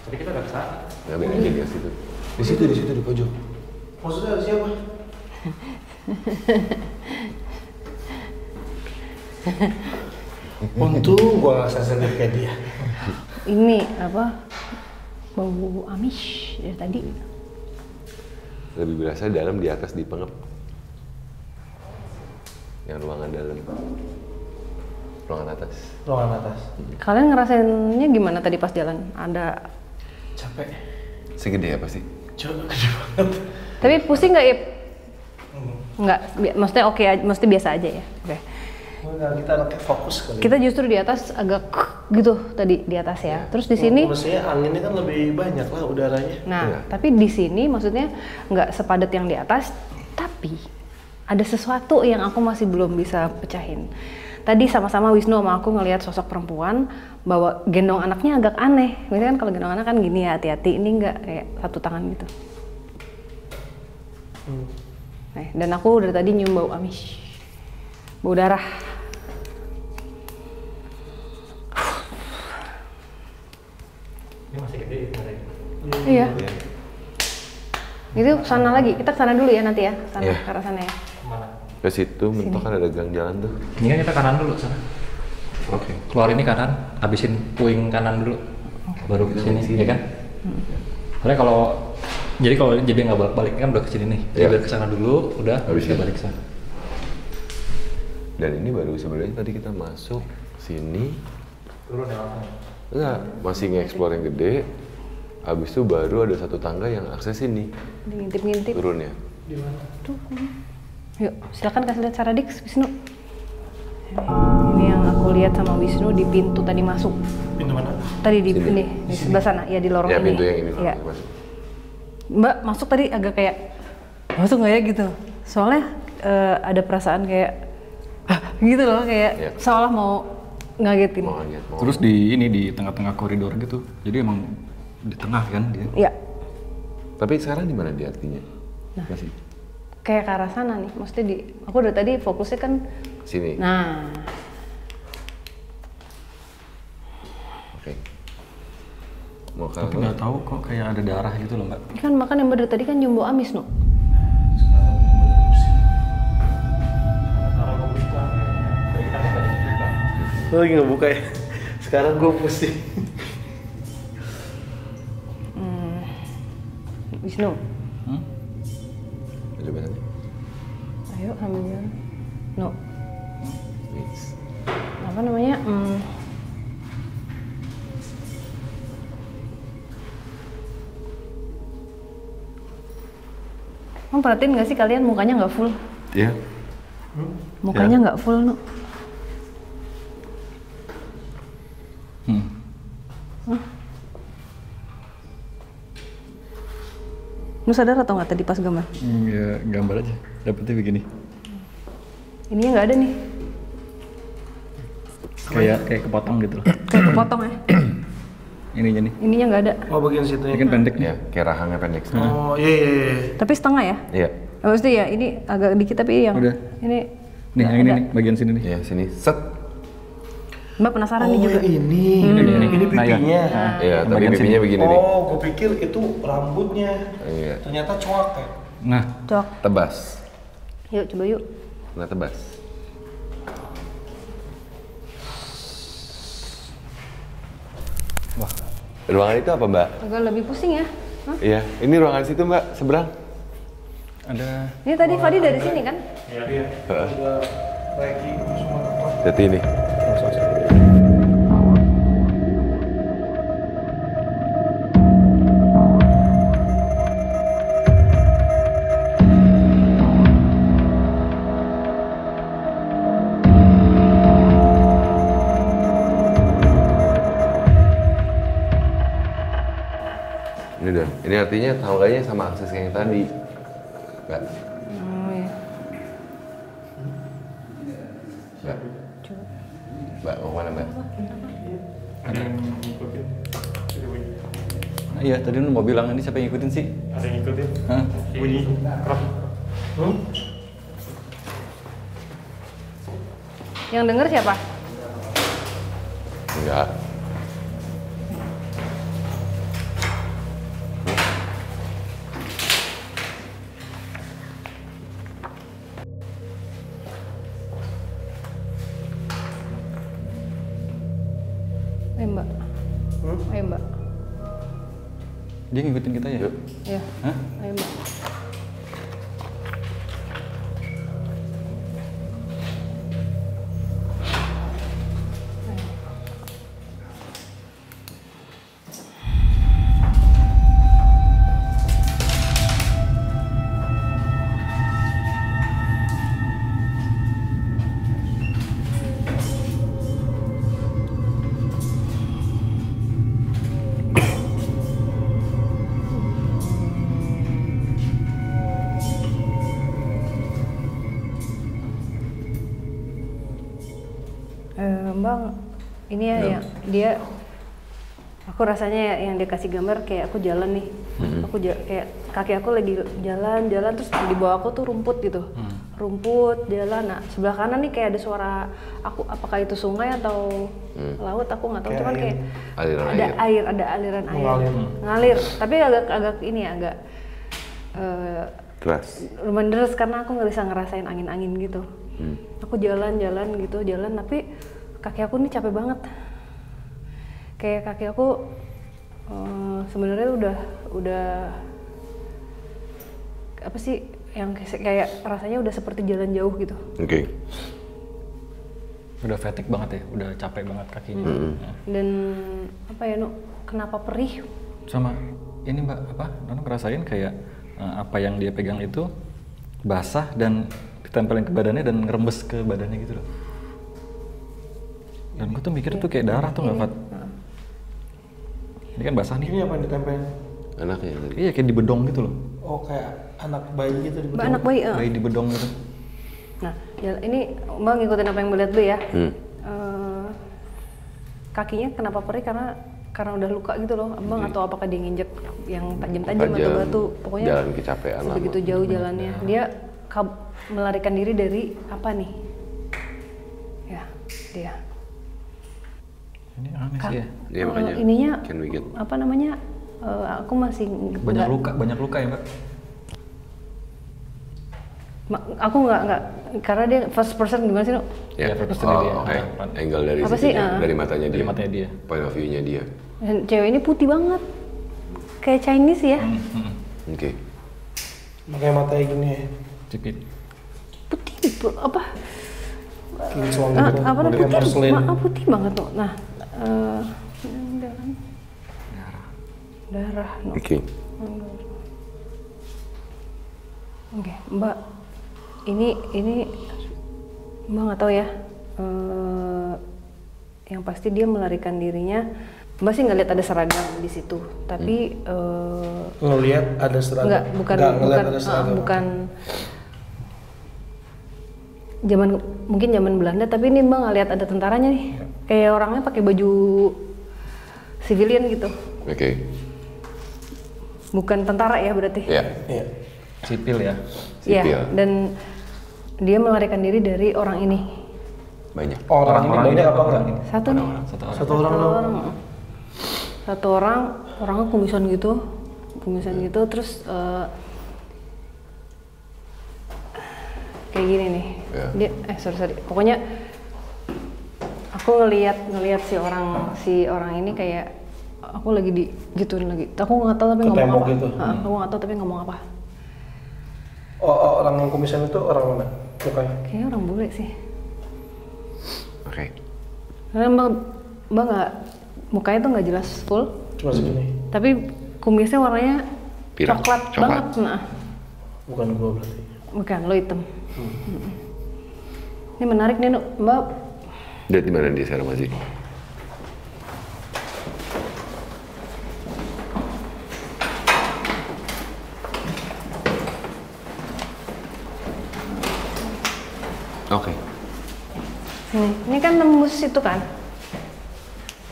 Tapi kita udah kesana. Nggak beda aja di situ. Di situ di pojok. Maksudnya ada siapa? Untung gua nggak sensitif kayak dia. Ini apa? Bau amis dari tadi. Lebih berasa dalam di atas dipengep. Yang ruangan dalam. Ruangan atas. Ruangan atas. Kalian ngerasainnya gimana tadi pas jalan? Ada Capek. Segede apa sih? Coba gede banget. tapi pusing nggak, Ip? Nggak, maksudnya oke, maksudnya biasa aja ya. Oke. Enggak, kita anaknya fokus kali. Kita justru di atas agak gitu tadi di atas ya. Terus di sini, Mestinya anginnya kan lebih banyak lah udaranya. nah Iya. tapi di sini maksudnya nggak sepadat yang di atas, tapi ada sesuatu yang aku masih belum bisa pecahin. Tadi sama-sama Wisnu sama aku ngelihat sosok perempuan bawa gendong anaknya agak aneh. Biasanya kan kalau gendong anak kan gini ya, hati-hati. Ini nggak kayak satu tangan gitu. Dan aku dari tadi nyium bau amis, bau darah. Ini masih gede ya. Iya. Itu sana lagi. Kita kesana dulu ya nanti ya. Sana, Iya. ke arah sana ya. Kemana? Ke situ mentok kan ada gang jalan tuh. Ini kan kita kanan dulu sana. Oke. Keluar ini kanan, habisin puing kanan dulu. Baru ke sini, ya kan? Soalnya kalau jadi nggak balik kan udah ke sini nih. Jadi Iya. biar ke sana dulu, udah Habis bisa ini. balik ke sana. Dan ini baru sebenarnya tadi kita masuk sini. Turun ya langsung. Enggak, masih nge-explore yang gede. Habis itu baru ada satu tangga yang akses sini. Ngintip-ngintip. Turunnya. Tuh. Yuk, silakan kasih lihat cara Dix, Wisnu. Ini yang aku lihat sama Wisnu di pintu tadi masuk. Pintu mana? Tadi di Sini. ini, di sebelah sana, ya di lorong Ya ini. pintu yang ini. Iya. Masuk. Mbak masuk tadi agak kayak masuk nggak ya gitu. Soalnya ada perasaan kayak gitu loh, kayak Iya. seolah mau ngagetin. Mau lihat, mau. Terus di tengah-tengah koridor gitu. Jadi emang di tengah kan dia. Iya, Tapi sekarang di mana dia artinya? Masih kayak ke arah sana nih. Maksudnya aku dari tadi fokusnya kan, sini. nah Oke. Mau ke Tapi nggak tahu kok kayak ada darah gitu loh mbak. ini kan makan yang dari tadi kan nyumbu amis no. Lo lagi ngebuka ya? Sekarang gue pusing. Wisnu, Coba tadi. ayo sambil jalan. No, Mix. apa namanya? Kamu perhatiin nggak sih kalian mukanya nggak full? Iya. Mukanya nggak full, no. Lu sadar atau nggak tadi pas gambar? Ya gambar aja. Dapetnya begini. Ininya nggak ada nih, Kayak kepotong gitu loh. kayak kepotong ya. Ininya nih. Ininya nggak ada. Oh bagian situ Ini ya? kan pendek nih. Ya, kayak rahangnya pendek. Oh iya. Tapi setengah ya? Iya. Maksudnya ya ini agak dikit tapi yang Udah. ini Nih nggak yang ini ada. nih, bagian sini nih. Iya, sini. Set. Mbak penasaran nih Oh juga. ini. Ini Ini Nah, ya. pipinya. Iya, tapi Bagian pipinya sini. begini nih. Oh, gue pikir itu rambutnya. Iya. Ternyata coak ya. Nah, Cok, Tebas. yuk coba yuk. Nah, tebas. wah. Ruangan itu apa, Mbak? Agak lebih pusing ya. Hah? Iya, ini ruangan situ, Mbak, seberang. Ada Ini tadi Fadi dari sini kan? Iya. Heeh. Udah lagi semua tempat. Jadi ini. artinya tangganya sama akses yang tadi. Mbak. Oh ya. Mbak. Mbak, mau kemana Mbak? Ada yang ngikutin. Nah, iya, tadi lu mau bilang ini siapa yang ngikutin sih? Ada yang ngikutin. Hah? Bunyi. Kerap. Yang denger siapa? Enggak. Mbak. Ayo Mbak. Dia ngikutin kita ya? Yuk. Ya. Hah? Ayo Mbak. Bang, ini ya, dia, aku rasanya yang dia kasih gambar kayak aku jalan nih, aku kayak kaki aku lagi jalan terus di bawah aku tuh rumput gitu, rumput jalan. Nah sebelah kanan nih kayak ada suara, aku apakah itu sungai atau laut aku nggak tahu, cuman kayak ada air, ada aliran air ngalir, tapi agak ini ya, agak Keras. lumayan deras karena aku nggak bisa ngerasain angin gitu. Aku jalan gitu, tapi kaki aku nih capek banget. Kayak kaki aku sebenarnya udah apa sih yang kayak rasanya udah seperti jalan jauh gitu. Oke. Udah fatigue banget ya, udah capek banget kakinya. Dan apa ya, kenapa perih? Sama ini Mbak, apa? Nono ngerasain kayak apa yang dia pegang itu basah dan ditempelin ke badannya dan ngerembes ke badannya gitu loh. Dan gue tuh mikir tuh kayak darah tuh nggak, Fat? Ini kan basah nih. Ini apa yang ditempel? Anaknya tadi. Iya, kayak di bedong gitu loh. Oh, kayak anak bayi gitu di Anak bayi. Bayi di bedong gitu. Nah, ya, ini Mbak ngikutin apa yang Mbak lihat dulu ya. Kakinya kenapa perih? Karena udah luka gitu loh, Abang, atau apakah dia nginjek yang tajam-tajam atau batu, pokoknya jalan kecapean lama. begitu jauh jalannya. Dia melarikan diri dari apa nih? Ya, dia. Ini aneh sih ya. Iya makanya. Ininya Can we get? apa namanya? Aku masih Banyak luka ya Mbak. Aku nggak karena dia first person gimana sih, Ya, first person dia. oke. Angle dari Apa sisinya, sih? dari matanya dia. Dari matanya dia. Point of view-nya dia. Dan cewek ini putih banget, kayak Chinese ya. Oke. Pakai matanya gini ya. Cipit. Putih apa? Kinclong Apa gitu. namanya Pakai putih? porcelain. Putih banget tuh. Nah, darah. No. Oke. Oke, Mbak. Ini Mbak nggak tahu ya. Yang pasti dia melarikan dirinya. Mbak sih nggak lihat ada seragam di situ, tapi Ngelihat ada seragam. bukan mungkin zaman Belanda, tapi ini Mbak nggak lihat ada tentaranya nih. Kayak orangnya pakai baju civilian gitu. Oke. Bukan tentara ya berarti. Ya. Iya. Sipil ya. Iya, Sipil. dan dia melarikan diri dari orang ini. Banyak. Orang ini banyak apa enggak? Satu nih. Satu orang doang. Satu orangnya kumisan gitu, terus kayak gini nih. Ya. Dia sorry. Pokoknya aku ngelihat si orang ini kayak aku lagi digituin lagi. Aku nggak tahu tapi ngomong apa. Gitu. Aku nggak tahu tapi ngomong apa. Oh, orang yang kumisan itu orang mana? Mukanya? Kayaknya orang bule sih. Oke. Karena mbak nggak, mukanya tuh nggak jelas full. Cuma segini. Tapi kumisnya warnanya Pirang. coklat banget. Nah, Bukan gua berarti. bukan, lo hitam. Ini menarik nih, Mbak. Lihat di mana dia sekarang masih? Oke. Sini, ini kan tembus itu kan?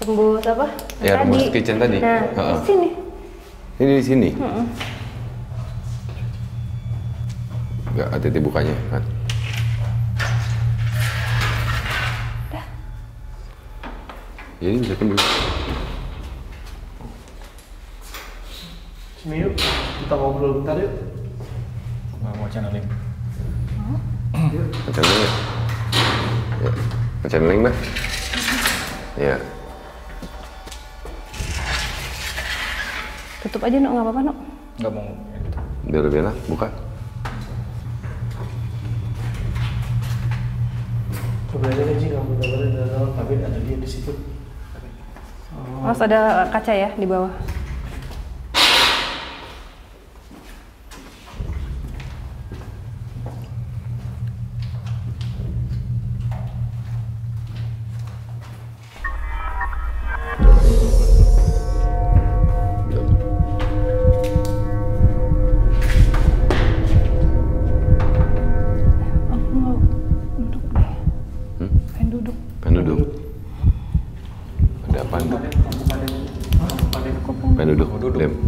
Tembus apa? Ya, tembus kitchen tadi. Nah, di sini. Ini di sini. Enggak, hati-hati bukanya kan. Jadi bisa tembus. Sini yuk, kita ngobrol bentar yuk. Mau channeling. Channeling ya? Ya, channeling Mbak. Ya. Tutup aja, Nok, nggak apa-apa, Nok. Nggak mau ya gitu. Biar lebih enak, buka. Coba aja nih Ji, kamu gambarnya dari dalam, tapi ada dia di situ. Harus ada kaca ya di bawah. Aku mau duduk deh. Pengen duduk. Pengen duduk. Ada apaan tuh? Pengen duduk. Dem. Di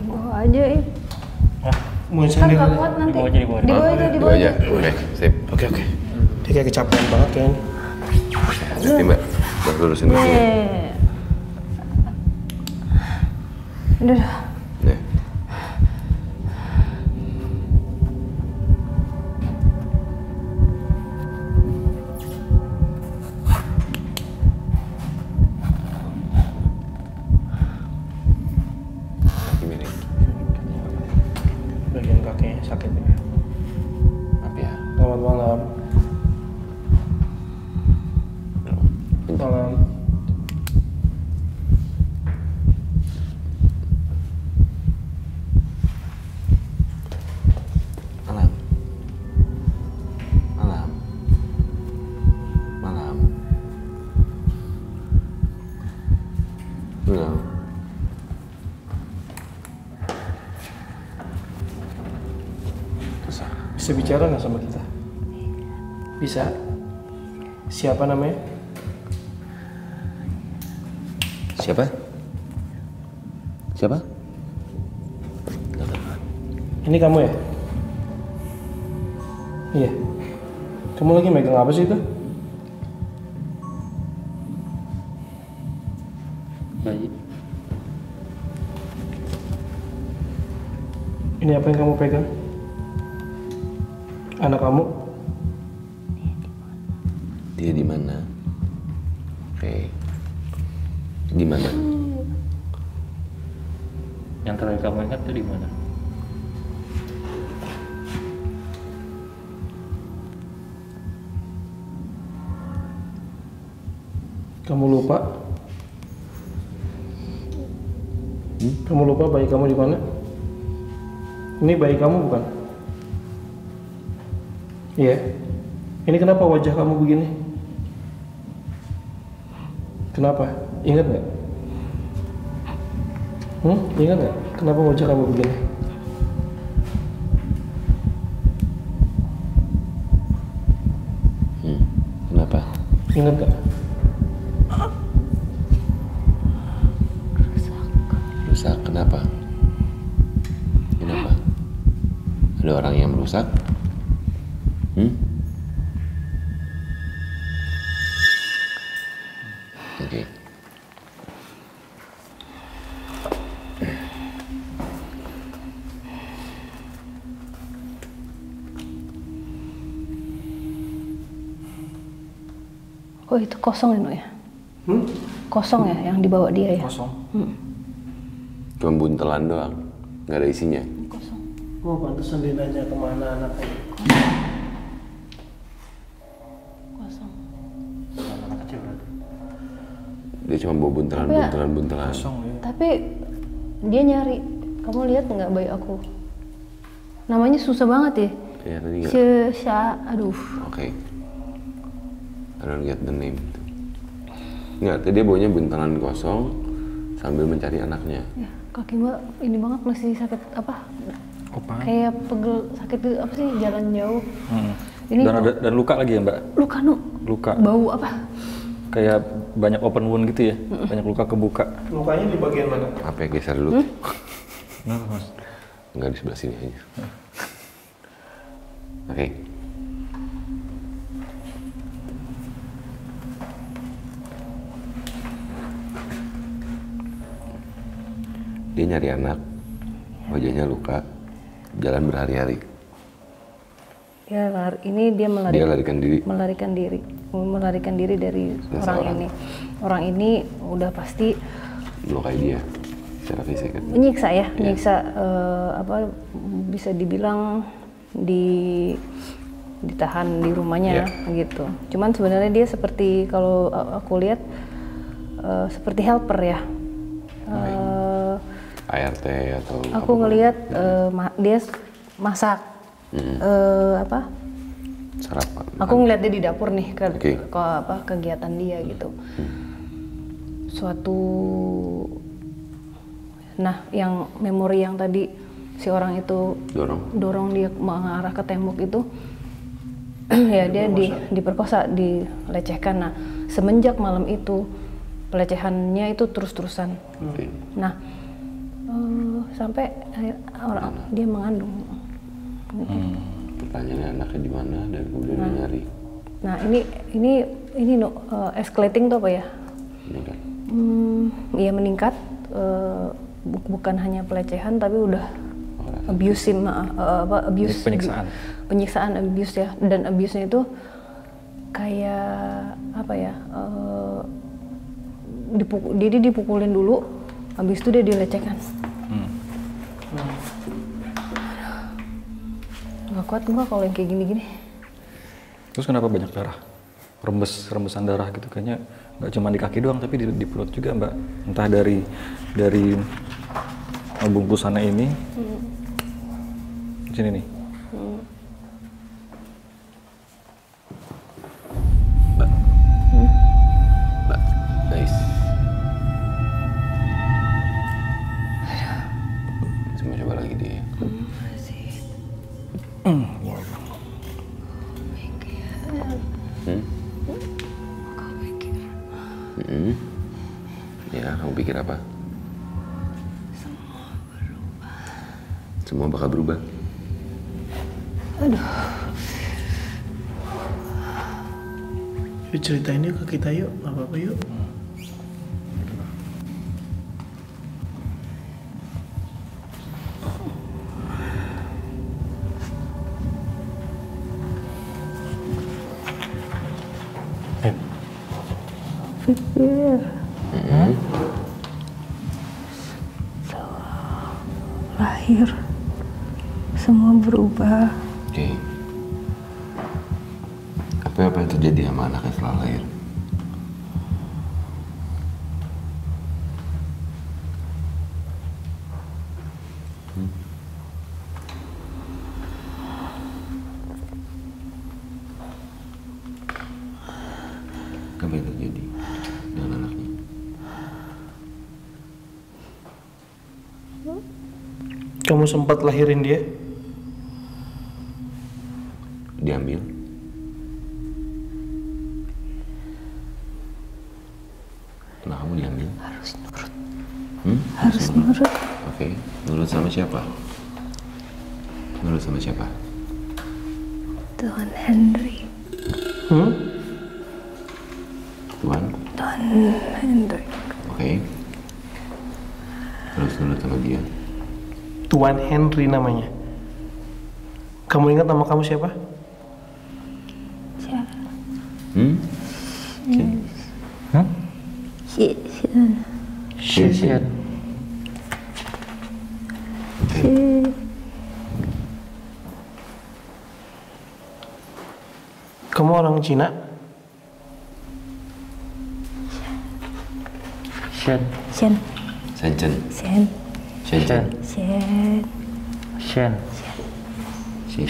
bawah aja, Mau Kan sendiri. nggak kuat nanti. Di bawah aja, di bawah. Di bawah aja, di Dua bawah aja. aja. Oke, sip. Oke. Dia kayak kecapean banget kayaknya. Hati Mbak. Mbak lurusin dulu. Yeah. Udah. Nih. Kaki miring. Bagian kakinya sakit ya. Maaf ya. Selamat malam. Malam. Malam. Malam. Malam. Malam. Bisa bicara nggak sama kita? Bisa. Siapa namanya? Siapa? Siapa? Ini kamu ya? Iya. Kamu lagi megang apa sih itu? Bayi. Ini apa yang kamu pegang? Anak kamu? Dia di mana? Oke. Di mana? Yang terakhir kamu ingat itu di mana? Kamu lupa? Kamu lupa bayi kamu di mana? Ini bayi kamu bukan? Iya. Ini kenapa wajah kamu begini? Kenapa? Ingat nggak? Ingat nggak? Kenapa wajah kamu begini? Kenapa? Ingat nggak? Rusak. Kenapa? Kenapa? Ada orang yang merusak? Oke. Oh, itu kosong ya, Nok ya? Kosong ya yang dibawa dia ya? Kosong. Cuma buntelan doang, nggak ada isinya. Kosong. Oh, pantesan dia nanya kemana anaknya. Kosong. Anak kecil berarti. Dia cuma bawa buntelan. Kosong ya. Tapi dia nyari. Kamu lihat nggak bayi aku? Namanya susah banget ya? Ya tadi nggak. Aduh. Oke. I don't get the name. Nggak, tadi dia bawanya buntelan kosong sambil mencari anaknya. Ya, Kaki gua ini banget masih sakit apa? Apa? Kayak pegel sakit apa sih jalan jauh. Ini Dan luka lagi ya Mbak? luka nu. Luka. Bau apa? Kayak banyak open wound gitu ya? Banyak luka kebuka. Lukanya di bagian mana? Apa ya, geser dulu. Kenapa Mas? Enggak, di sebelah sini aja. Oke. Dia nyari anak, wajahnya luka, jalan berhari-hari. Ini dia Dia larikan diri. melarikan diri dari orang Seseorang. ini. Orang ini udah pasti Melukai dia secara fisik kan. menyiksa ya, menyiksa apa bisa dibilang ditahan di rumahnya gitu. Cuman sebenarnya dia seperti kalau aku lihat seperti helper ya. ART atau Aku ngelihat dia masak apa? sarapan. Aku ngeliat dia di dapur nih Oke. kegiatan dia gitu. Nah, yang memori yang tadi si orang itu dorong dia mengarah ke tembok itu, ya dia diperkosa, dilecehkan. Nah, semenjak malam itu pelecehannya itu terus-terusan. Nah, sampai orang dia mengandung. Pertanyaannya anaknya di mana dan kemudian dia nyari. Nah, ini escalating tuh apa ya? Meningkat. Iya meningkat, bukan hanya pelecehan tapi udah abuse, penyiksaan abuse ya, dan abuse-nya itu kayak apa ya? Dia dipukulin dulu, habis itu dia dilecehkan. Gak kuat gua kalau yang kayak gini-gini. Terus kenapa banyak darah? Rembesan darah gitu, kayaknya nggak cuma di kaki doang tapi di perut juga Mbak. Entah dari bungkusannya ini, di sini nih. Mbak, nice. Coba coba lagi dia. Ya, kamu pikir apa? Semua bakal berubah. Aduh. Yuk ceritainnya ke kita yuk, nggak apa-apa yuk. Pikir. Lahir. Semua berubah. Oke. Apa yang terjadi sama anaknya setelah lahir? Apa yang terjadi dengan anaknya? Kamu sempat lahirin dia? Diambil? Nah, kamu diambil? Harus nurut. Harus nurut. Oke, nurut sama siapa? Nurut sama siapa? Tuan Henry. Tuan? Tuan Henry. Oke. Terus nurut sama dia? Tuan Henry namanya. Kamu ingat nama kamu siapa? Shen. Kamu orang Cina? Shen. Shenzhen. Shen. Shenzhen. Shen. Shen. Shen.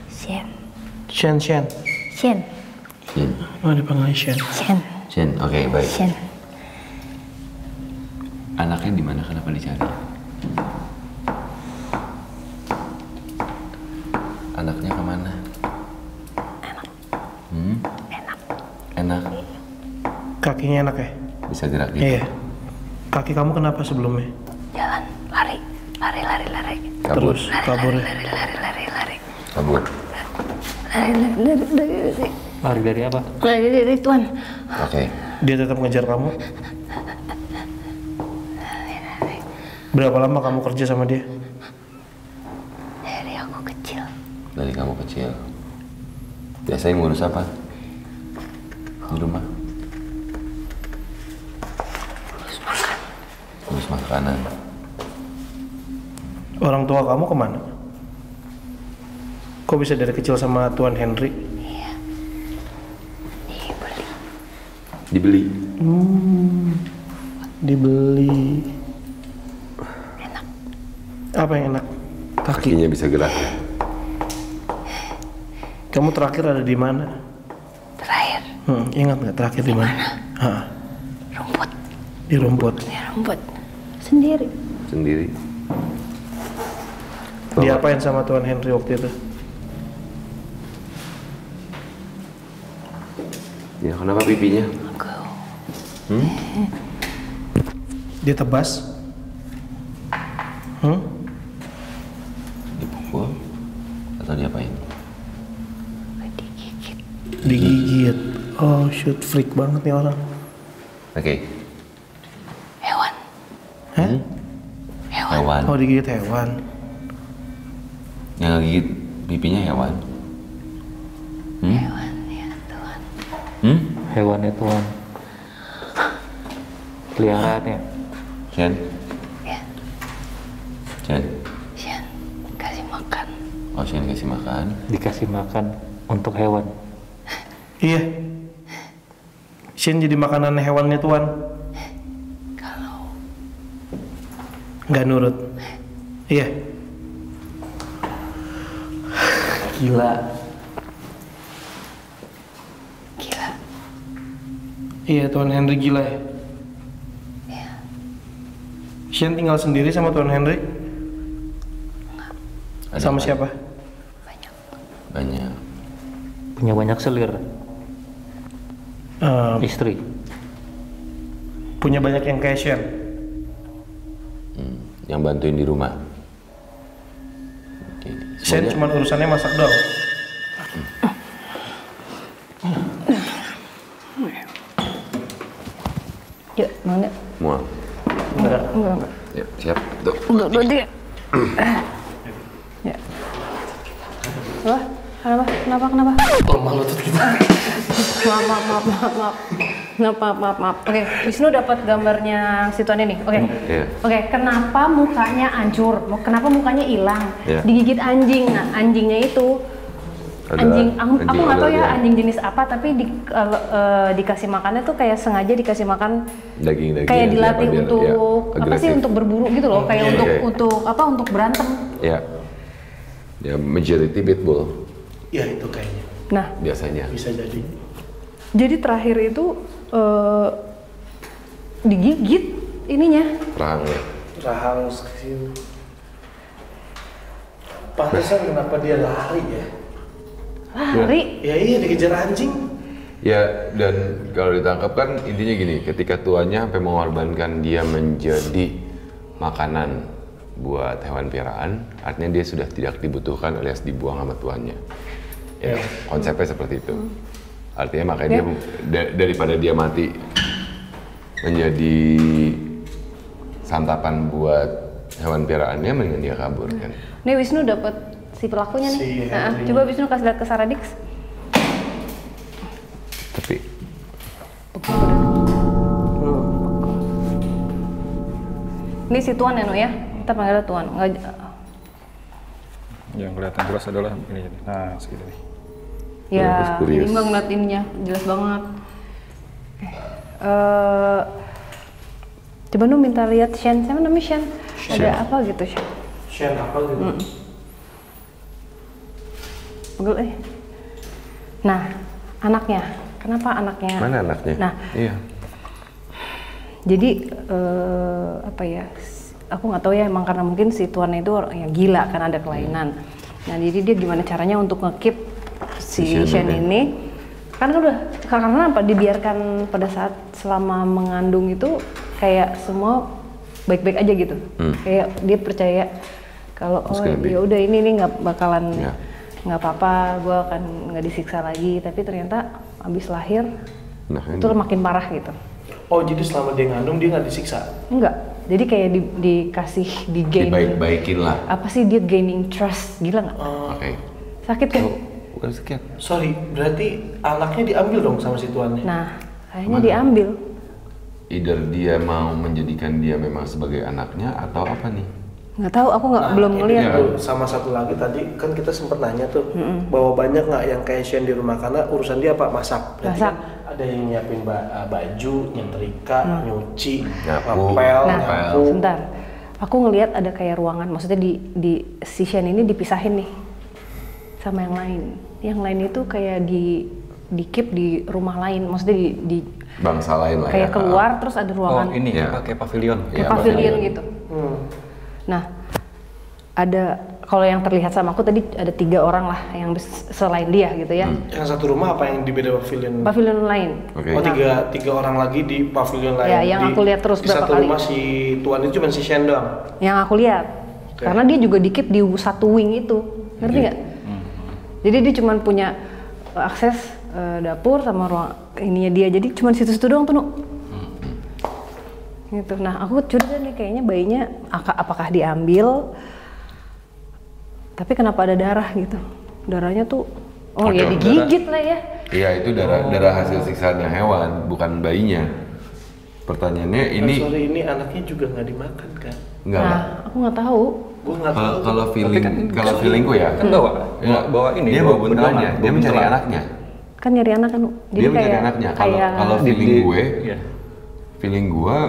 Shen. Shen. Shen. Shen. Oh, dipanggil Shen. Shen. Shen. Oke, baik. Shen. Anaknya di mana? Kenapa dicari? Anaknya kemana? Enak. Kakinya enak ya? Bisa gerak gitu? Iya. Kaki kamu kenapa sebelumnya? Jalan, lari. Kabur. Terus kabur ya? Kabur. Lari dari apa? Lari dari Tuhan. Oke. Dia tetap ngejar kamu? Berapa lama kamu kerja sama dia? Dari aku kecil. Dari kamu kecil. Biasanya ngurus apa? Di rumah? Ngurus makanan. Orang tua kamu kemana? Kok bisa dari kecil sama Tuan Henry? Dibeli. Dibeli. Apa yang enak? Kaki. Kakinya bisa gerak. Kamu terakhir ada di mana? Terakhir. Ingat nggak terakhir di mana? Rumput. Di rumput. Sendiri. Sendiri. Diapain sama Tuan Henry waktu itu? Ya kenapa pipinya? Dia tebas? Dipukul? Atau diapain? Digigit. Oh shoot, freak banget nih orang. Oke. Hewan. Hah? Hewan. Oh digigit hewan. Yang ngegigit pipinya hewan. Hewan ya Tuhan. Hewannya Tuhan. Peliharaan ya? Shen? Ya. Shen? Sian, kasih makan. Oh, Shen kasih makan. Dikasih makan untuk hewan. Iya. Shen jadi makanan hewannya Tuan. Kalau Nggak nurut. Iya. Gila. Iya, Tuan Henry gila ya. Shen tinggal sendiri sama Tuan Henry? Ada Sama apa? siapa? Banyak. Punya banyak selir. Istri. Punya banyak yang kayak Shen. Yang bantuin di rumah. Oke. Shen cuma urusannya masak doang. yuk, mau nggak? Mual. Enggak. Ya, siap. Tuh. Udah, 2, 3. Ya. Wah, kenapa? Lemah lutut kita. Maaf. Oke, Wisnu dapat gambarnya si Tuan ini. Oke. Iya. Oke, kenapa mukanya hancur? Kenapa mukanya hilang? Iya. Digigit anjing. Nah, anjingnya itu anjing, aku nggak tahu ya anjing jenis apa, tapi dikasih makannya tuh kayak sengaja dikasih makan Daging kayak dilatih untuk ya, apa sih, untuk berburu gitu loh, kayak untuk berantem. Ya. Ya, majority pitbull Ya itu kayaknya. Nah, biasanya. Bisa jadi. jadi terakhir itu digigit ininya. Rahangnya. Rahang kecil. Pantesan kenapa dia lari ya? Lari. Ya iya, dikejar anjing. Ya, dan kalau ditangkap kan intinya gini, ketika tuannya sampai mengorbankan dia menjadi makanan buat hewan piaraan, artinya dia sudah tidak dibutuhkan alias dibuang sama tuannya. Ya, konsepnya seperti itu. Artinya makanya dia daripada dia mati menjadi santapan buat hewan piaraannya, mendingan dia kabur kan. Nih Wisnu dapat si pelakunya nih. Coba Wisnu kasih lihat ke Saradix. Tapi Ini si Tuan ya, Nu ya. Kita panggilnya Tuan. Yang kelihatan jelas adalah ini. Nah, segitu nih. Ya, Kurios. ini Bang ngeliat ininya jelas banget. Coba Nu minta lihat Shen. Siapa namanya Shen? Ada apa gitu Shen? Shen apa gitu? Pegel. Nah, anaknya. Kenapa anaknya? mana anaknya? Nah. Iya. Jadi apa ya? Aku nggak tahu ya, emang karena mungkin si tuannya itu orang yang gila kan, ada kelainan. Nah jadi dia gimana caranya untuk nge-keep si Shane ini, kan udah karena apa dibiarkan pada saat selama mengandung itu kayak semua baik-baik aja gitu. Kayak dia percaya kalau oh ya udah ini nggak bakalan nggak apa-apa, gue akan nggak disiksa lagi. Tapi ternyata abis lahir itu makin parah gitu. Oh jadi selama dia ngandung dia nggak disiksa? Enggak. Jadi kayak dikasih gain, dibaik-baikin lah. Apa sih dia gaining trust, gila nggak? Oke. Sakit kan? Bukan sakit. Sorry, berarti anaknya diambil dong sama si tuannya? Nah, kayaknya diambil. Either dia mau menjadikan dia memang sebagai anaknya atau apa nih? Nggak tahu, aku belum ngeliat. Ya, sama satu lagi tadi kan kita sempat nanya tuh bahwa banyak nggak yang kayak Shane di rumah karena urusan dia apa masak. Berarti Masak. Kan ada yang nyiapin baju, nyetrika, nyuci, Nyapu. ngepel, Nah, nyapu. sebentar. Aku ngelihat ada kayak ruangan, maksudnya di si Shane ini dipisahin nih sama yang lain. Yang lain itu kayak di keep di rumah lain, maksudnya di Bangsa lain lah kayak ya. keluar terus ada ruangan ini Ya. pakai pavilion. kayak Ya, pavilion gitu. Hmm. Nah, ada kalau yang terlihat sama aku tadi ada 3 orang lah yang selain dia gitu ya. Yang satu rumah apa yang di beda pavilion? Pavilion lain. Oke. Oh tiga orang lagi di pavilion lain. Ya, yang aku lihat terus di berapa satu kali. rumah si tuan itu cuma si Shane doang. Yang aku lihat. Oke. Karena dia juga di keep di satu wing itu. Ngerti nggak? Jadi dia cuma punya akses dapur sama ruang ininya dia. Jadi cuma situ-situ doang tuh, Nuk. Gitu. Nah, aku curiga nih kayaknya bayinya apakah diambil? Tapi kenapa ada darah gitu? Darahnya tuh ya digigit lah ya. Iya, itu darah hasil siksaan hewan, bukan bayinya. Pertanyaannya ini Sorry ini anaknya juga nggak dimakan kan? enggak lah. Nah, aku nggak tahu. Gue nggak tahu. Kalau feelingku ya, Kan bawa ini. dia bawa buntelannya, dia mencari buntelan. anaknya. Kan nyari anak kan. Dia mencari anaknya. Kalau Iya. feeling gue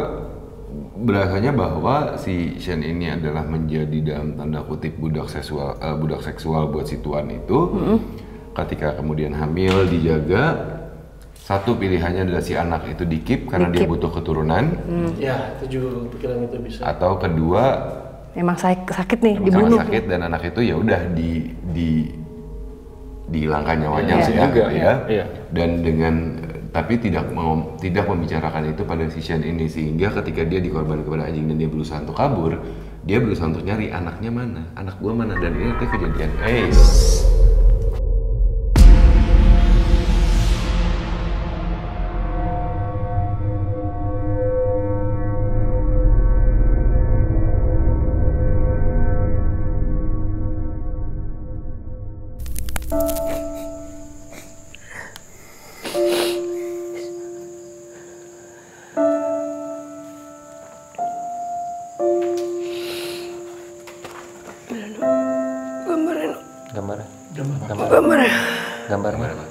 berasanya bahwa si Shane ini adalah menjadi dalam tanda kutip budak seksual buat si tuan itu. Ketika kemudian hamil dijaga, satu pilihannya adalah si anak itu di-keep karena dia butuh keturunan, Ya itu juga pikiran itu bisa. atau kedua Emang sakit nih, sama dibunuh. sakit dan anak itu ya udah dihilangkan nyawanya Iya, ya, juga, ya. iya. Dan tapi tidak membicarakan itu pada si Shane ini, sehingga ketika dia dikorban kepada anjing dan dia berusaha untuk kabur, dia berusaha untuk nyari anaknya mana, anak gua mana, dan ini tuh kejadian Gambar. Gambar.